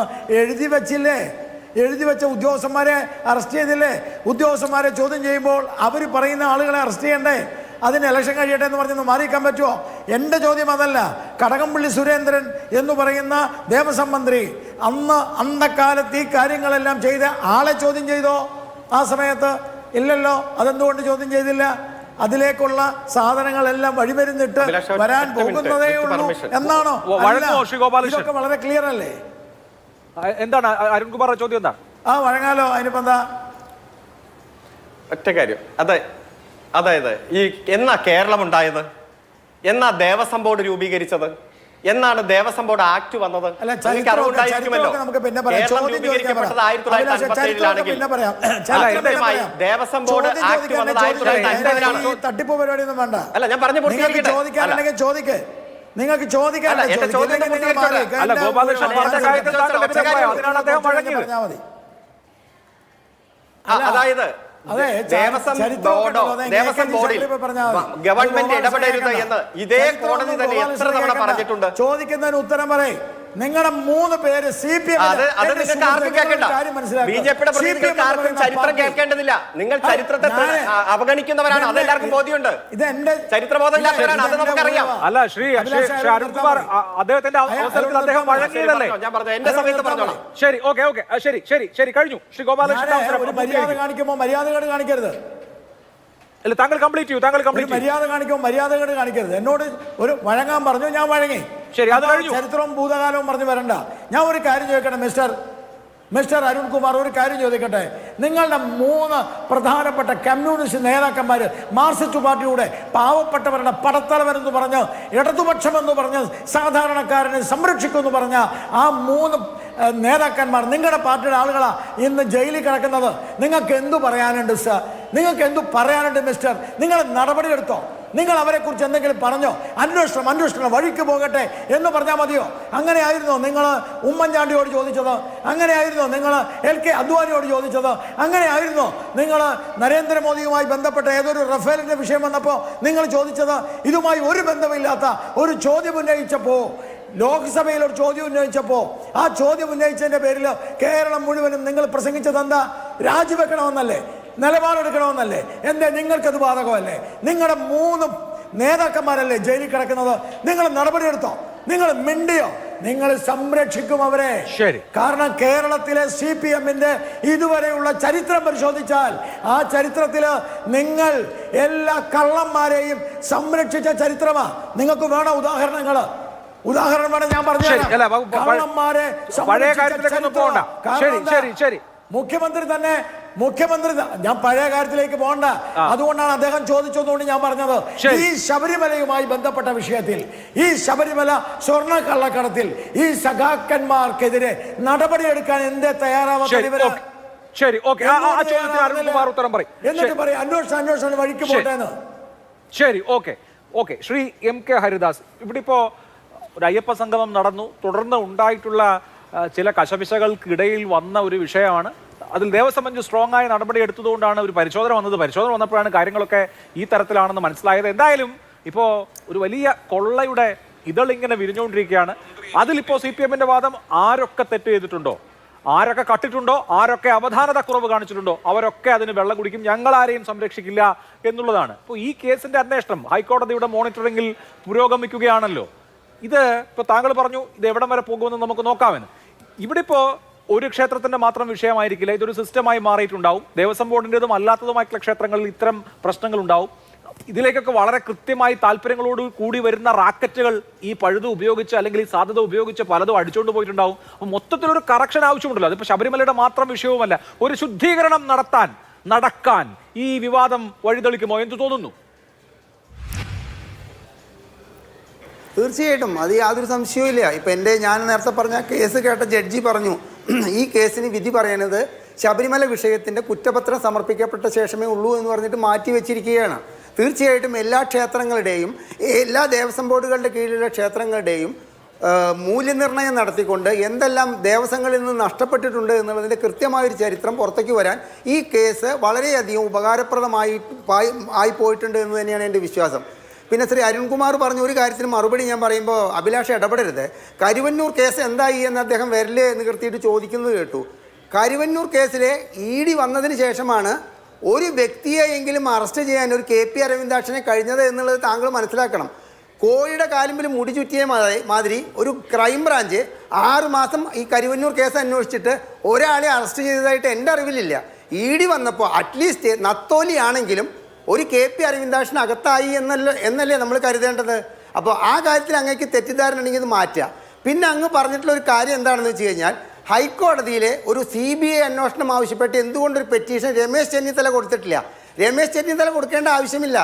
എഴുതി വെച്ച ഉദ്യോഗസ്ഥന്മാരെ അറസ്റ്റ് ചെയ്തില്ലേ? ഉദ്യോഗസ്ഥന്മാരെ ചോദ്യം ചെയ്യുമ്പോൾ അവർ പറയുന്ന ആളുകളെ അറസ്റ്റ് ചെയ്യണ്ടേ? അതിന് ഇലക്ഷൻ കഴിയട്ടെ എന്ന് പറഞ്ഞൊന്ന് മാറിയിക്കാൻ പറ്റുമോ? എൻ്റെ ചോദ്യം അതല്ല. കടകംപള്ളി സുരേന്ദ്രൻ എന്ന് പറയുന്ന ദേവസ്വം മന്ത്രി അന്നക്കാലത്ത് ഈ കാര്യങ്ങളെല്ലാം ചെയ്ത ആളെ ചോദ്യം ചെയ്തോ? ആ സമയത്ത് ഇല്ലല്ലോ. അതെന്തുകൊണ്ട് ചോദ്യം ചെയ്തില്ല? അതിലേക്കുള്ള സാധനങ്ങളെല്ലാം വഴിമരുന്നിട്ട് വരാൻ പോകുന്നതേ ഉള്ളൂ എന്നാണോ? ഇതൊക്കെ വളരെ ക്ലിയർ അല്ലേ? എന്താണ് അരുൺകുമാറിന്റെ ചോദ്യം? എന്താണ്? വഴങ്ങാലോ, അതിനിപ്പോ എന്താ? ഒറ്റ കാര്യം, അതായത് ഈ എന്നാ കേരളം ഉണ്ടായത്? എന്നാ ദേവസ്വം ബോർഡ് രൂപീകരിച്ചത്? എന്നാണ് ദേവസ്വം ബോർഡ് ആക്ട് വന്നത്? അല്ല, നിങ്ങൾക്ക് അറിവുണ്ടായിരിക്കുമല്ലോ. നമുക്ക് പിന്നെ പറയാം. കേരളം ചോദ്യം രൂപീകരിക്കപ്പെട്ടത് ചോദിക്കാൻ 1957 പിന്നെ പറയാം. കൃത്യമായി ദേവസ്വം ബോർഡ് ആക്ട് വന്നത് 1957 ഈ തട്ടിപ്പ് പരിപാടിയൊന്നും വേണ്ട. അല്ല, ഞാൻ പറഞ്ഞു നിങ്ങൾക്ക് ചോദിക്കാനുണ്ടെങ്കിൽ ചോദിക്ക്. നിങ്ങൾക്ക് ചോദിക്കാനുണ്ടെങ്കിൽ എന്റെ ചോദ്യം അല്ല, ഗോപാലകൃഷ്ണൻ പറഞ്ഞ കാര്യത്തിൽ താങ്കൾ ലഭിച്ചതായോ? അതിനാണ് അദ്ദേഹം വഴങ്ങിയത്. പറഞ്ഞാൽ മതി. അതായത് അതെ, ദേവസ്വം ബോർഡോ ദേവസ്വം ബോർഡിൽ ഗവൺമെന്റ് ഇടപെടരുത് എന്ന് ഇതേ കോടതി തന്നെ എത്ര തവണ പറഞ്ഞിട്ടുണ്ട്? ചോദിക്കുന്നതിന് ഉത്തരം പറയും. നിങ്ങളുടെ 3 പേര് CPM അത് നിങ്ങൾക്ക് ആർക്കും കേൾക്കണ്ട. BJPയുടെ പ്രതിനിധികൾക്ക് ആർക്കും ചരിത്രം കേൾക്കേണ്ടതില്ല. നിങ്ങൾ ചരിത്രത്തെ അവഗണിക്കുന്നവരാണ്, അതെല്ലാവർക്കും ബോധ്യമുണ്ട്. ചരിത്രബോധമില്ലാത്തവരാണ്, അത് നമുക്കറിയാം. അല്ല, ശ്രീ അരുൺകുമാർ അദ്ദേഹത്തിന്റെ അവസരത്തിൽ അദ്ദേഹം വഴങ്ങിയതല്ലേ? ഞാൻ പറഞ്ഞു, എന്റെ സമയത്ത് പറഞ്ഞോളാം. ശരി, ഓക്കെ, ശരി കഴിഞ്ഞു. ശ്രീ ഗോപാലകൃഷ്ണൻ മര്യാദ കാണിക്കുമ്പോൾ മര്യാദകേട് കാണിക്കരുത്. അല്ല, താങ്കൾ കംപ്ലീറ്റ് ചെയ്യൂ. മര്യാദ കാണിക്കുമ്പോൾ മര്യാദകേട് കാണിക്കരുത്. എന്നോട് ഒരു വഴങ്ങാൻ പറഞ്ഞു, ഞാൻ വഴങ്ങി. ശരി, അത് കഴിഞ്ഞു. ചരിത്രവും ഭൂതകാലവും പറഞ്ഞു വരണ്ട. ഞാൻ ഒരു കാര്യം ചോദിക്കട്ടെ മിസ്റ്റർ അരുൺകുമാർ, ഒരു കാര്യം ചോദിക്കട്ടെ. നിങ്ങളുടെ 3 പ്രധാനപ്പെട്ട കമ്മ്യൂണിസ്റ്റ് നേതാക്കന്മാർ മാർക്സിസ്റ്റ് പാർട്ടിയുടെ പാവപ്പെട്ടവരുടെ പടത്തലവരെന്ന് പറഞ്ഞ്, ഇടതുപക്ഷമെന്ന് പറഞ്ഞ്, സാധാരണക്കാരനെ സംരക്ഷിക്കുമെന്ന് പറഞ്ഞ ആ 3 നേതാക്കന്മാർ നിങ്ങളുടെ പാർട്ടിയുടെ ആളുകളാ ഇന്ന് ജയിലിൽ കിടക്കുന്നത്. നിങ്ങൾക്ക് എന്തു പറയാനുണ്ട് സർ? നിങ്ങൾക്ക് എന്തു പറയാനുണ്ട് മിസ്റ്റർ? നിങ്ങൾ നടപടിയെടുത്തോ? നിങ്ങൾ അവരെക്കുറിച്ച് എന്തെങ്കിലും പറഞ്ഞോ? അന്വേഷണം വഴിക്ക് പോകട്ടെ എന്ന് പറഞ്ഞാൽ മതിയോ? അങ്ങനെയായിരുന്നോ നിങ്ങൾ ഉമ്മൻചാണ്ടിയോട് ചോദിച്ചത്? അങ്ങനെയായിരുന്നോ നിങ്ങൾ LK അദ്വാനിയോട് ചോദിച്ചത്? അങ്ങനെയായിരുന്നോ നിങ്ങൾ നരേന്ദ്രമോദിയുമായി ബന്ധപ്പെട്ട ഏതൊരു റഫേലിന്റെ വിഷയം വന്നപ്പോൾ നിങ്ങൾ ചോദിച്ചത്? ഇതുമായി ഒരു ബന്ധമില്ലാത്ത ഒരു ചോദ്യം ഉന്നയിച്ചപ്പോൾ, ലോക്സഭയിൽ ഒരു ചോദ്യം ഉന്നയിച്ചപ്പോൾ, ആ ചോദ്യം ഉന്നയിച്ചതിന്റെ പേരിൽ കേരളം മുഴുവനും നിങ്ങൾ പ്രസംഗിച്ചത് എന്താ? രാജിവെക്കണമെന്നല്ലേ? നിലപാടെടുക്കണമെന്നല്ലേ? എന്താ നിങ്ങൾക്കത് ബാധകമല്ലേ? നിങ്ങളുടെ 3 നേതാക്കന്മാരല്ലേ ജയിലിൽ കിടക്കുന്നത്? നിങ്ങൾ നടപടിയെടുത്തോ? നിങ്ങൾ മിണ്ടിയോ? നിങ്ങൾ സംരക്ഷിക്കും അവരെ. ശരി. കാരണം കേരളത്തിലെ CPMന്റെ ഇതുവരെയുള്ള ചരിത്രം പരിശോധിച്ചാൽ ആ ചരിത്രത്തില് നിങ്ങൾ എല്ലാ കള്ളന്മാരെയും സംരക്ഷിച്ച ചരിത്രമാ. നിങ്ങൾക്ക് വേണം ഉദാഹരണം വേണം, ഞാൻ പറഞ്ഞു. കള്ളന്മാരെ മുഖ്യമന്ത്രി ഞാൻ പഴയ കാര്യത്തിലേക്ക് പോകണ്ട. അതുകൊണ്ടാണ് അദ്ദേഹം ചോദിച്ചതുകൊണ്ട് ഞാൻ പറഞ്ഞത്. ഈ ശബരിമലയുമായി ബന്ധപ്പെട്ട വിഷയത്തിൽ, ഈ ശബരിമല സ്വർണ്ണ കള്ളക്കടത്തിൽ ഈ സഖാക്കന്മാർക്കെതിരെ നടപടിയെടുക്കാൻ എന്തേ തയ്യാറാവാത്തവര്? എന്നിട്ട് പറയും അന്വേഷണം വഴിക്ക് പോട്ടെന്ന്. ശരി, ഓക്കെ. ശ്രീ MK ഹരിദാസ്, ഇവിടെ ഇപ്പോ ഒരു അയ്യപ്പ സംഗമം നടന്നു. തുടർന്ന് ഉണ്ടായിട്ടുള്ള ചില കശപിശകൾക്കിടയിൽ വന്ന ഒരു വിഷയമാണ്. അതിൽ ദേവസ്വം ബെഞ്ച് സ്ട്രോങ് ആയ നടപടി എടുത്തതുകൊണ്ടാണ് ഒരു പരിശോധന വന്നപ്പോഴാണ് കാര്യങ്ങളൊക്കെ ഈ തരത്തിലാണെന്ന് മനസ്സിലായത്. എന്തായാലും ഇപ്പോൾ ഒരു വലിയ കൊള്ളയുടെ ഇതളിങ്ങനെ വിരിഞ്ഞുകൊണ്ടിരിക്കുകയാണ്. അതിലിപ്പോൾ CPMന്റെ വാദം ആരൊക്കെ തെറ്റ് ചെയ്തിട്ടുണ്ടോ, ആരൊക്കെ കട്ടിട്ടുണ്ടോ, ആരൊക്കെ അവധാനതക്കുറവ് കാണിച്ചിട്ടുണ്ടോ അവരൊക്കെ അതിന് വെള്ളം കുടിക്കും, ഞങ്ങളാരെയും സംരക്ഷിക്കില്ല എന്നുള്ളതാണ്. ഇപ്പോൾ ഈ കേസിന്റെ അന്വേഷണം ഹൈക്കോടതിയുടെ മോണിറ്ററിംഗിൽ പുരോഗമിക്കുകയാണല്ലോ. ഇത് ഇപ്പോൾ താങ്കൾ പറഞ്ഞു ഇത് എവിടം വരെ പോകുമെന്ന് നമുക്ക് നോക്കാമെന്ന്. ഇവിടെ ഇപ്പോൾ ഒരു ക്ഷേത്രത്തിന്റെ മാത്രം വിഷയമായിരിക്കില്ല, ഇതൊരു സിസ്റ്റമായി മാറിയിട്ടുണ്ടാവും. ദേവസ്വം ബോർഡിൻ്റെതും അല്ലാത്തതുമായിട്ടുള്ള ക്ഷേത്രങ്ങളിൽ ഇത്തരം പ്രശ്നങ്ങൾ ഉണ്ടാവും. ഇതിലേക്കൊക്കെ വളരെ കൃത്യമായി താല്പര്യങ്ങളോട് കൂടി വരുന്ന റാക്കറ്റുകൾ ഈ പഴുത് ഉപയോഗിച്ച് അല്ലെങ്കിൽ ഈ സാധ്യത ഉപയോഗിച്ച് പലതും അടിച്ചുകൊണ്ട് പോയിട്ടുണ്ടാവും. അപ്പോൾ മൊത്തത്തിലൊരു കറക്ഷൻ ആവശ്യമുണ്ടല്ലോ. അതിപ്പോൾ ശബരിമലയുടെ മാത്രം വിഷയവുമല്ല, ഒരു ശുദ്ധീകരണം നടക്കാൻ ഈ വിവാദം വഴിതെളിക്കുമോ എന്ന് തോന്നുന്നു? തീർച്ചയായിട്ടും അത് യാതൊരു സംശയവും ഇല്ല. ഇപ്പം ഞാൻ നേരത്തെ പറഞ്ഞ കേസ് കേട്ട ജഡ്ജി പറഞ്ഞു ഈ കേസിന് വിധി പറയുന്നത് ശബരിമല വിഷയത്തിൻ്റെ കുറ്റപത്രം സമർപ്പിക്കപ്പെട്ട ശേഷമേ ഉള്ളൂ എന്ന് പറഞ്ഞിട്ട് മാറ്റി വെച്ചിരിക്കുകയാണ്. തീർച്ചയായിട്ടും എല്ലാ ക്ഷേത്രങ്ങളുടെയും എല്ലാ ദേവസ്വം ബോർഡുകളുടെ കീഴിലുള്ള ക്ഷേത്രങ്ങളുടെയും മൂല്യനിർണ്ണയം നടത്തിക്കൊണ്ട് എന്തെല്ലാം ദേവസ്വങ്ങളിൽ നിന്ന് നഷ്ടപ്പെട്ടിട്ടുണ്ട് എന്നുള്ളതിൻ്റെ കൃത്യമായൊരു ചരിത്രം പുറത്തേക്ക് വരാൻ ഈ കേസ് വളരെയധികം ഉപകാരപ്രദമായി പോയിട്ടുണ്ട് എന്ന് തന്നെയാണ് എൻ്റെ വിശ്വാസം. പിന്നെ ശ്രീ അരുൺകുമാർ പറഞ്ഞ ഒരു കാര്യത്തിന് മറുപടി ഞാൻ പറയുമ്പോൾ അഭിലാഷ് ഇടപെടരുത്. കരുവന്നൂർ കേസ് എന്തായി എന്ന് അദ്ദേഹം വിരല് നികർത്തിയിട്ട് ചോദിക്കുന്നത് കേട്ടു. കരുവന്നൂർ കേസിലെ ED വന്നതിന് ശേഷമാണ് ഒരു വ്യക്തിയെയെങ്കിലും അറസ്റ്റ് ചെയ്യാൻ ഒരു KP അരവിന്ദാക്ഷനെ കഴിഞ്ഞത് എന്നുള്ളത് താങ്കൾ മനസ്സിലാക്കണം. കോഴിയുടെ കാലിമ്പിൽ മുടി ചുറ്റിയ മാതിരി ഒരു ക്രൈംബ്രാഞ്ച് 6 മാസം ഈ കരുവന്നൂർ കേസ് അന്വേഷിച്ചിട്ട് ഒരാളെ അറസ്റ്റ് ചെയ്തതായിട്ട് എൻ്റെ അറിവിലില്ല. ED വന്നപ്പോൾ അറ്റ്ലീസ്റ്റ് നത്തോലി ആണെങ്കിലും ഒരു KP അരവിന്ദാക്ഷൻ അകത്തായി എന്നല്ലേ നമ്മൾ കരുതേണ്ടത്. അപ്പോൾ ആ കാര്യത്തിൽ അങ്ങേക്ക് തെറ്റിദ്ധാരണ ഉണ്ടെങ്കിൽ ഇത് മാറ്റുക. പിന്നെ അങ്ങ് പറഞ്ഞിട്ടുള്ള ഒരു കാര്യം എന്താണെന്ന് വെച്ച് കഴിഞ്ഞാൽ ഹൈക്കോടതിയിലെ ഒരു CBI അന്വേഷണം ആവശ്യപ്പെട്ട് എന്തുകൊണ്ടൊരു പെറ്റീഷൻ രമേശ് ചെന്നിത്തല കൊടുത്തിട്ടില്ല? രമേശ് ചെന്നിത്തല കൊടുക്കേണ്ട ആവശ്യമില്ല.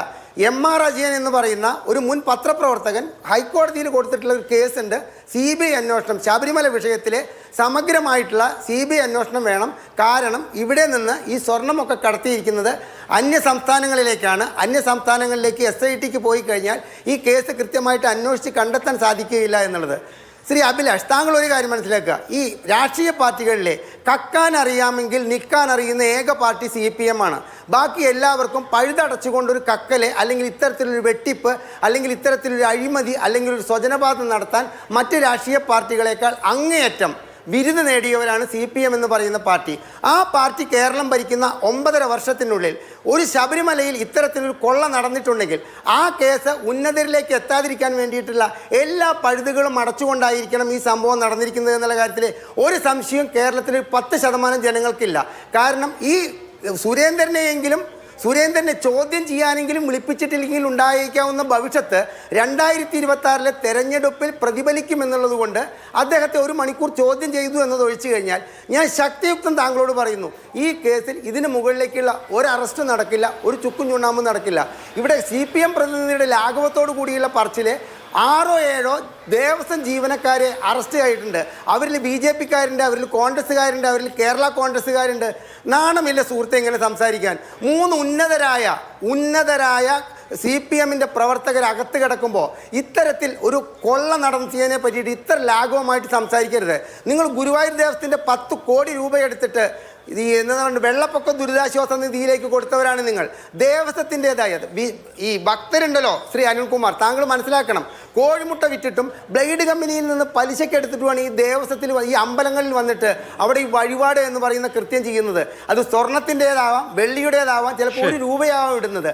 MR അജയൻ എന്ന് പറയുന്ന ഒരു മുൻ പത്രപ്രവർത്തകൻ ഹൈക്കോടതിയിൽ കൊടുത്തിട്ടുള്ള ഒരു കേസുണ്ട്. CBI അന്വേഷണം, ശബരിമല വിഷയത്തിലെ സമഗ്രമായിട്ടുള്ള CBI അന്വേഷണം വേണം. കാരണം ഇവിടെ നിന്ന് ഈ സ്വർണമൊക്കെ കടത്തിയിരിക്കുന്നത് അന്യ സംസ്ഥാനങ്ങളിലേക്കാണ്. അന്യ സംസ്ഥാനങ്ങളിലേക്ക് SITക്ക് പോയി കഴിഞ്ഞാൽ ഈ കേസ് കൃത്യമായിട്ട് അന്വേഷിച്ച് കണ്ടെത്താൻ സാധിക്കുകയില്ല എന്നുള്ളത്. ശ്രീ അഭിലാഷ്, താങ്കൾ ഒരു കാര്യം മനസ്സിലാക്കുക. ഈ രാഷ്ട്രീയ പാർട്ടികളിലെ കക്കാൻ അറിയാമെങ്കിൽ നിൽക്കാൻ അറിയുന്ന ഏക പാർട്ടി CPM ആണ്. ബാക്കി എല്ലാവർക്കും പഴുതടച്ചുകൊണ്ടൊരു കക്കലെ അല്ലെങ്കിൽ ഇത്തരത്തിലൊരു വെട്ടിപ്പ് അല്ലെങ്കിൽ ഇത്തരത്തിലൊരു അഴിമതി അല്ലെങ്കിൽ ഒരു സ്വജനപാതം നടത്താൻ മറ്റ് രാഷ്ട്രീയ പാർട്ടികളെക്കാൾ അങ്ങേയറ്റം വിരുദ് നേടിയവരാണ് CPM എന്ന് പറയുന്ന പാർട്ടി. ആ പാർട്ടി കേരളം ഭരിക്കുന്ന 9.5 വർഷത്തിനുള്ളിൽ ഒരു ശബരിമലയിൽ ഇത്തരത്തിലൊരു കൊള്ള നടന്നിട്ടുണ്ടെങ്കിൽ ആ കേസ് ഉന്നതരിലേക്ക് എത്താതിരിക്കാൻ വേണ്ടിയിട്ടുള്ള എല്ലാ പഴുതുകളും അടച്ചുകൊണ്ടായിരിക്കണം ഈ സംഭവം നടന്നിരിക്കുന്നത് എന്നുള്ള കാര്യത്തിൽ ഒരു സംശയവും കേരളത്തിൽ 10% ജനങ്ങൾക്കില്ല. കാരണം ഈ സുരേന്ദ്രനെ ചോദ്യം ചെയ്യാനെങ്കിലും വിളിപ്പിച്ചിട്ടില്ലെങ്കിൽ ഉണ്ടായേക്കാവുന്ന ഭവിഷ്യത്ത് 2026 തെരഞ്ഞെടുപ്പിൽ പ്രതിഫലിക്കുമെന്നുള്ളത് കൊണ്ട് അദ്ദേഹത്തെ 1 മണിക്കൂർ ചോദ്യം ചെയ്തു എന്നത് ഒഴിച്ചു കഴിഞ്ഞാൽ ഞാൻ ശക്തിയുക്തം താങ്കളോട് പറയുന്നു, ഈ കേസിൽ ഇതിന് മുകളിലേക്കുള്ള ഒരു അറസ്റ്റ് നടക്കില്ല, ഒരു ചുക്കും ചുണ്ണാമ്പും നടക്കില്ല. ഇവിടെ CPM പ്രതിനിധിയുടെ ലാഘവത്തോടു കൂടിയുള്ള പറച്ചില് 6 or 7 ദേവസ്വം ജീവനക്കാരെ അറസ്റ്റ് ചെയ്തിട്ടുണ്ട്. അവരിൽ BJPക്കാരുണ്ട്, അവരിൽ കോൺഗ്രസ്സുകാരുണ്ട്, അവരിൽ കേരള കോൺഗ്രസ്സുകാരുണ്ട്. നാണമില്ല സുഹൃത്തെ ഇങ്ങനെ സംസാരിക്കാൻ. 3 ഉന്നതരായ CPMന്റെ പ്രവർത്തകർ അകത്ത് കിടക്കുമ്പോൾ ഇത്തരത്തിൽ ഒരു കൊള്ള നടത്തിയതിനെ പറ്റിയിട്ട് ഇത്ര ലാഘവമായിട്ട് സംസാരിക്കരുത്. നിങ്ങൾ ഗുരുവായൂർ ദേവസ്ഥത്തിൻ്റെ 10 കോടി രൂപ എടുത്തിട്ട് എന്താണ് വെള്ളപ്പൊക്ക ദുരിതാശ്വാസ നിധിയിലേക്ക് കൊടുത്തവരാണ് നിങ്ങൾ. ദേവസ്വത്തിൻ്റെതായ ഈ ഭക്തരുണ്ടല്ലോ ശ്രീ അനിൽകുമാർ, താങ്കൾ മനസ്സിലാക്കണം, കോഴിമുട്ട വിറ്റിട്ടും ബ്ലേഡ് കമ്പനിയിൽ നിന്ന് പലിശയ്ക്ക് എടുത്തിട്ടുമാണ് ഈ ദേവസ്വത്തിൽ ഈ അമ്പലങ്ങളിൽ വന്നിട്ട് അവിടെ ഈ വഴിപാട് എന്ന് പറയുന്ന കൃത്യം ചെയ്യുന്നത്. അത് സ്വർണത്തിൻ്റെതാവാം, വെള്ളിയുടേതാവാം, ചിലപ്പോൾ 1 രൂപയാവാം ഇടുന്നത്.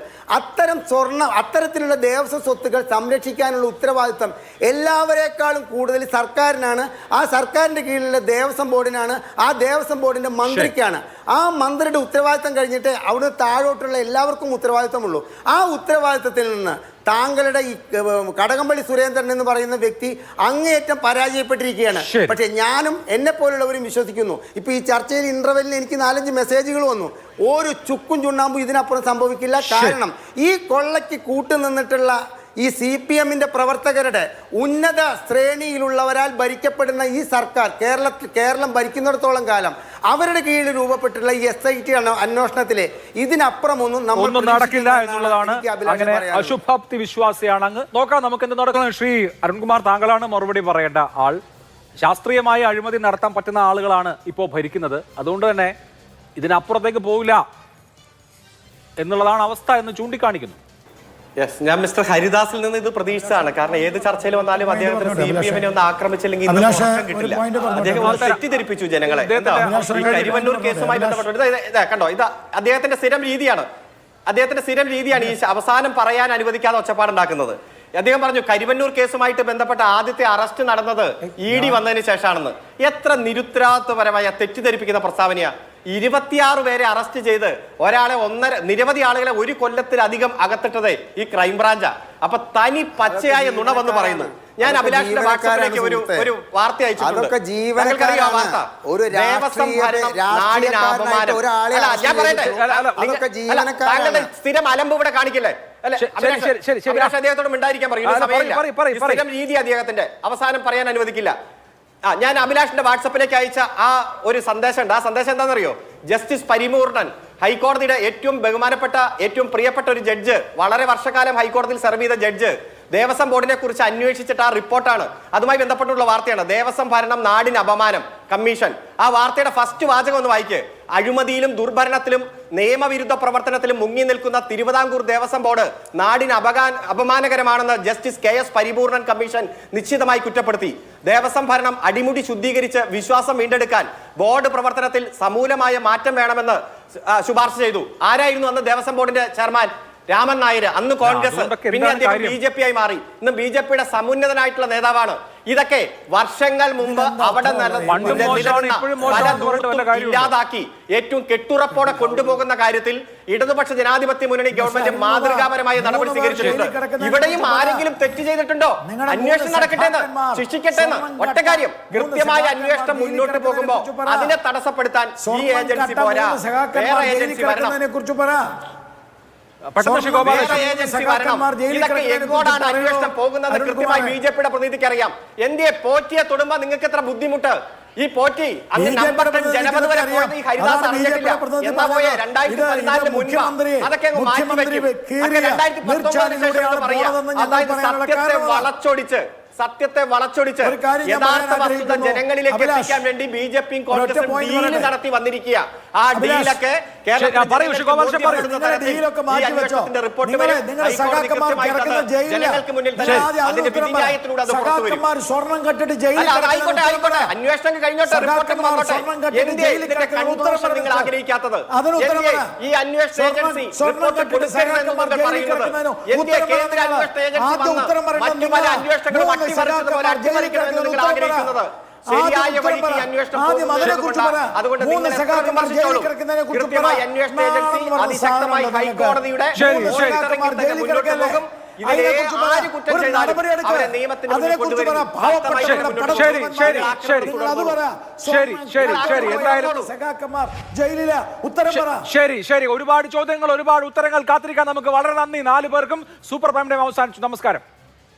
അത്തരത്തിലുള്ള ദേവസ്വ സ്വത്തുക്കൾ സംരക്ഷിക്കാനുള്ള ഉത്തരവാദിത്വം എല്ലാവരേക്കാളും കൂടുതൽ സർക്കാരിനാണ്. ആ സർക്കാരിൻ്റെ കീഴിലുള്ള ദേവസ്വം ബോർഡിനാണ്. ആ ദേവസ്വം ബോർഡിൻ്റെ മന്ത്രിക്ക് ആ മന്ത്രിയുടെ ഉത്തരവാദിത്തം കഴിഞ്ഞിട്ട് അവിടെ താഴോട്ടുള്ള എല്ലാവർക്കും ഉത്തരവാദിത്തമുള്ളൂ. ആ ഉത്തരവാദിത്തത്തിൽ നിന്ന് താങ്കളുടെ ഈ കടകംപള്ളി സുരേന്ദ്രൻ എന്ന് പറയുന്ന വ്യക്തി അങ്ങേയറ്റം പരാജയപ്പെട്ടിരിക്കുകയാണ്. പക്ഷെ ഞാനും എന്നെ പോലുള്ളവരും വിശ്വസിക്കുന്നു. ഇപ്പൊ ഈ ചർച്ചയിൽ ഇന്റർവെല്ലിന് എനിക്ക് 4-5 മെസ്സേജുകൾ വന്നു. ഒരു ചുക്കും ചുണ്ണാമ്പും ഇതിനപ്പുറം സംഭവിക്കില്ല. കാരണം ഈ കൊള്ളയ്ക്ക് കൂട്ടുനിന്നിട്ടുള്ള ഈ CPMന്റെ പ്രവർത്തകരുടെ ഉന്നത ശ്രേണിയിലുള്ളവരാൽ ഭരിക്കപ്പെടുന്ന ഈ സർക്കാർ കേരളം ഭരിക്കുന്നിടത്തോളം കാലം അവരുടെ കീഴിൽ രൂപപ്പെട്ടിട്ടുള്ള ഈ SIT അന്വേഷണത്തിലെ ഇതിനപ്പുറമൊന്നും നമ്മൾ നടക്കില്ല എന്നുള്ളതാണ്. അങ്ങനെ അശുഭാപ്തി വിശ്വാസിയാണ് അങ്ങ്. നോക്കാം നമുക്ക് എന്ത് നടക്കണം. ശ്രീ അരുൺകുമാർ, താങ്കളാണ് മറുപടി പറയേണ്ട ആൾ. ശാസ്ത്രീയമായ അഴിമതി നടത്താൻ പറ്റുന്ന ആളുകളാണ് ഇപ്പോൾ ഭരിക്കുന്നത്. അതുകൊണ്ട് തന്നെ ഇതിനപ്പുറത്തേക്ക് പോവില്ല എന്നുള്ളതാണ് അവസ്ഥ എന്ന് ചൂണ്ടിക്കാണിക്കുന്നു. യെസ്, ഞാൻ മിസ്റ്റർ ഹരിദാസിൽ നിന്ന് ഇത് പ്രതീക്ഷിച്ചതാണ്. കാരണം ഏത് ചർച്ചയിൽ വന്നാലും അദ്ദേഹത്തിന് CPMനെ ഒന്ന് ആക്രമിച്ചില്ലെങ്കിൽ കിട്ടില്ല. അദ്ദേഹം തെറ്റിദ്ധരിപ്പിച്ചു ജനങ്ങളെ. കരിവന്നൂർ കേസുമായി ബന്ധപ്പെട്ട് കണ്ടോ, ഇത് അദ്ദേഹത്തിന്റെ സ്ഥിരം രീതിയാണ്. ഈ അവസാനം പറയാൻ അനുവദിക്കാതെ ഒച്ചപ്പാടുണ്ടാക്കുന്നത്. അദ്ദേഹം പറഞ്ഞു കരിവന്നൂർ കേസുമായിട്ട് ബന്ധപ്പെട്ട ആദ്യത്തെ അറസ്റ്റ് നടന്നത് ED വന്നതിന് ശേഷമാണെന്ന്. എത്ര നിരുത്തരവാദിത്വപരമായ തെറ്റിദ്ധരിപ്പിക്കുന്ന പ്രസ്താവനയാ. 26 പേരെ അറസ്റ്റ് ചെയ്ത് നിരവധി ആളുകളെ 1 കൊല്ലത്തിലധികം അകത്തിട്ടത് ഈ ക്രൈംബ്രാഞ്ചാ. അപ്പൊ തനി പച്ചയായ നുണ വന്ന് പറയുന്നു. ഞാൻ അഭിലാഷിന്റെ വാട്സാപ്പിലേക്ക് ഒരു വാർത്ത അയച്ചിട്ടുണ്ട്. താങ്കളുടെ സ്ഥിരം അലമ്പ് ഇവിടെ കാണിക്കില്ലേ? അദ്ദേഹത്തോട് മിണ്ടായിരിക്കാൻ പറയും. സ്ഥിരം രീതി അദ്ദേഹത്തിന്റെ അവസാനം പറയാൻ അനുവദിക്കില്ല. ഞാൻ അഭിലാഷിന്റെ വാട്സപ്പിലേക്ക് അയച്ച ആ ഒരു സന്ദേശം ഉണ്ട്. ആ സന്ദേശം എന്താണെന്നറിയോ? ജസ്റ്റിസ് പരിപൂർണൻ, ഹൈക്കോടതിയുടെ ഏറ്റവും ബഹുമാനപ്പെട്ട ഏറ്റവും പ്രിയപ്പെട്ട ഒരു ജഡ്ജ്, വളരെ വർഷക്കാലം ഹൈക്കോടതിയിൽ സെർവ് ചെയ്ത ജഡ്ജ് ദേവസ്വം ബോർഡിനെ കുറിച്ച് അന്വേഷിച്ചിട്ട് ആ റിപ്പോർട്ടാണ്. അതുമായി ബന്ധപ്പെട്ടുള്ള വാർത്തയാണ്. ദേവസ്വം ഭരണം നാടിന് അപമാനം കമ്മീഷൻ. ആ വാർത്തയുടെ ഫസ്റ്റ് വാചകം ഒന്ന് വായിക്ക്. അഴിമതിയിലും ദുർഭരണത്തിലും നിയമവിരുദ്ധ പ്രവർത്തനത്തിലും മുങ്ങി നിൽക്കുന്ന തിരുവിതാംകൂർ ദേവസ്വം ബോർഡ് നാടിന് അപമാനകരമാണെന്ന് ജസ്റ്റിസ് KS പരിപൂർണൻ കമ്മീഷൻ നിശ്ചിതമായി കുറ്റപ്പെടുത്തി. ദേവസ്വം ഭരണം അടിമുടി ശുദ്ധീകരിച്ച് വിശ്വാസം വീണ്ടെടുക്കാൻ ബോർഡ് പ്രവർത്തനത്തിൽ സമൂലമായ മാറ്റം വേണമെന്ന് ശുപാർശ ചെയ്തു. ആരായിരുന്നു അന്ന് ദേവസ്വം ബോർഡിന്റെ ചെയർമാൻ? രാമൻ നായർ. അന്ന് കോൺഗ്രസ്, പിന്നെ അദ്ദേഹം BJP ആയി മാറി. ഇന്ന് BJPയുടെ സമുന്നതനായിട്ടുള്ള നേതാവാണ്. ഇതൊക്കെ വർഷങ്ങൾ മുമ്പ് അവിടെ ഇല്ലാതാക്കി ഏറ്റവും കെട്ടുറപ്പോടെ കൊണ്ടുപോകുന്ന കാര്യത്തിൽ ഇടതുപക്ഷ ജനാധിപത്യ മുന്നണി ഗവൺമെന്റ് മാതൃകാപരമായ നടപടി സ്വീകരിച്ചിട്ടുണ്ട്. ഇവിടെയും ആരെങ്കിലും തെറ്റ് ചെയ്തിട്ടുണ്ടോ? അന്വേഷണം നടക്കട്ടെ, ശിക്ഷിക്കട്ടെ എന്ന് ഒറ്റ കാര്യം. കൃത്യമായ അന്വേഷണം മുന്നോട്ട് പോകുമ്പോ അതിനെ തടസ്സപ്പെടുത്താൻ ഈ ഏജൻസി പോരാ, വേറെ ഏജൻസി വരണം. പെട്ടെന്ന് ശ്രീ ഗോപാലകൃഷ്ണൻ. വേറെ ഏജൻസി വരണം. ഇതൊക്കെ എങ്ങോട്ടാണ് അന്വേഷണം പോകുന്നത് കൃത്യമായി ബി.ജെ.പിയുടെ പ്രതിനിധിക്ക് അറിയാം. എന്തേ പോറ്റിയെ തൊടുമ്പോ നിങ്ങൾക്ക് എത്ര ബുദ്ധിമുട്ട്? ഈ പോറ്റി അങ്ങ് നമ്പർ 10 ജനപദ വരെ കോടതി ഹരിദാസ് അറിഞ്ഞിട്ടില്ല എന്നാ പോയെ 2014 മുൻപ് അതൊക്കെ അങ്ങ് മാറ്റി വെക്കും. 2019 ശേഷം പറയാം. അതായത് സത്യത്തെ വളച്ചൊടിച്ച് യഥാർത്ഥ വസ്തുത ജനങ്ങളിലേക്ക് എത്തിക്കാൻ വേണ്ടി ബി.ജെ.പിയും കോൺഗ്രസും ഡീല് നടത്തി വന്നിരിക്കുക. ആ ഡീലൊക്കെ റിപ്പോർട്ട് ജനങ്ങൾക്ക് മുന്നിൽ അതിന്റെ വിധിന്യായത്തിലൂടെ അത് പുറത്തു വരും. ആയിക്കോട്ടെ, അന്വേഷണം കഴിഞ്ഞോട്ടെ, റിപ്പോർട്ട് കൺക്ലൂഷൻ നിങ്ങൾ ആഗ്രഹിക്കാത്തത്? ഈ അന്വേഷണ ഏജൻസി റിപ്പോർട്ട് കൊടുക്കരുതെന്ന് നിങ്ങൾ പറയുന്നത് എന്തിയെ? കേന്ദ്ര അന്വേഷണ ഏജൻസി വന്ന് മറ്റു പല അന്വേഷണങ്ങളും അട്ടിമറിച്ചതുപോലെ അട്ടിമറിക്കണമെന്ന് നിങ്ങൾ ആഗ്രഹിക്കുന്നത്? ശരിയായ വഴിക്ക് ഈ അന്വേഷണം അതുകൊണ്ട് നിങ്ങൾ കൃത്യമായി അന്വേഷണ ഏജൻസി അതിശക്തമായി ഹൈക്കോടതിയുടെ മുന്നോട്ട് പോകും. ആര് കുറ്റം ചെയ്താലും അവരെ നിയമത്തിന് മുന്നിൽ കൊണ്ടുവരും. ശരി, ഒരുപാട് ചോദ്യങ്ങൾ, ഒരുപാട് ഉത്തരങ്ങൾ കാത്തിരിക്കാൻ നമുക്ക്. വളരെ നന്ദി 4 പേർക്കും. സൂപ്പർ പ്രൈം ടൈം അവസാനിച്ചു. നമസ്കാരം.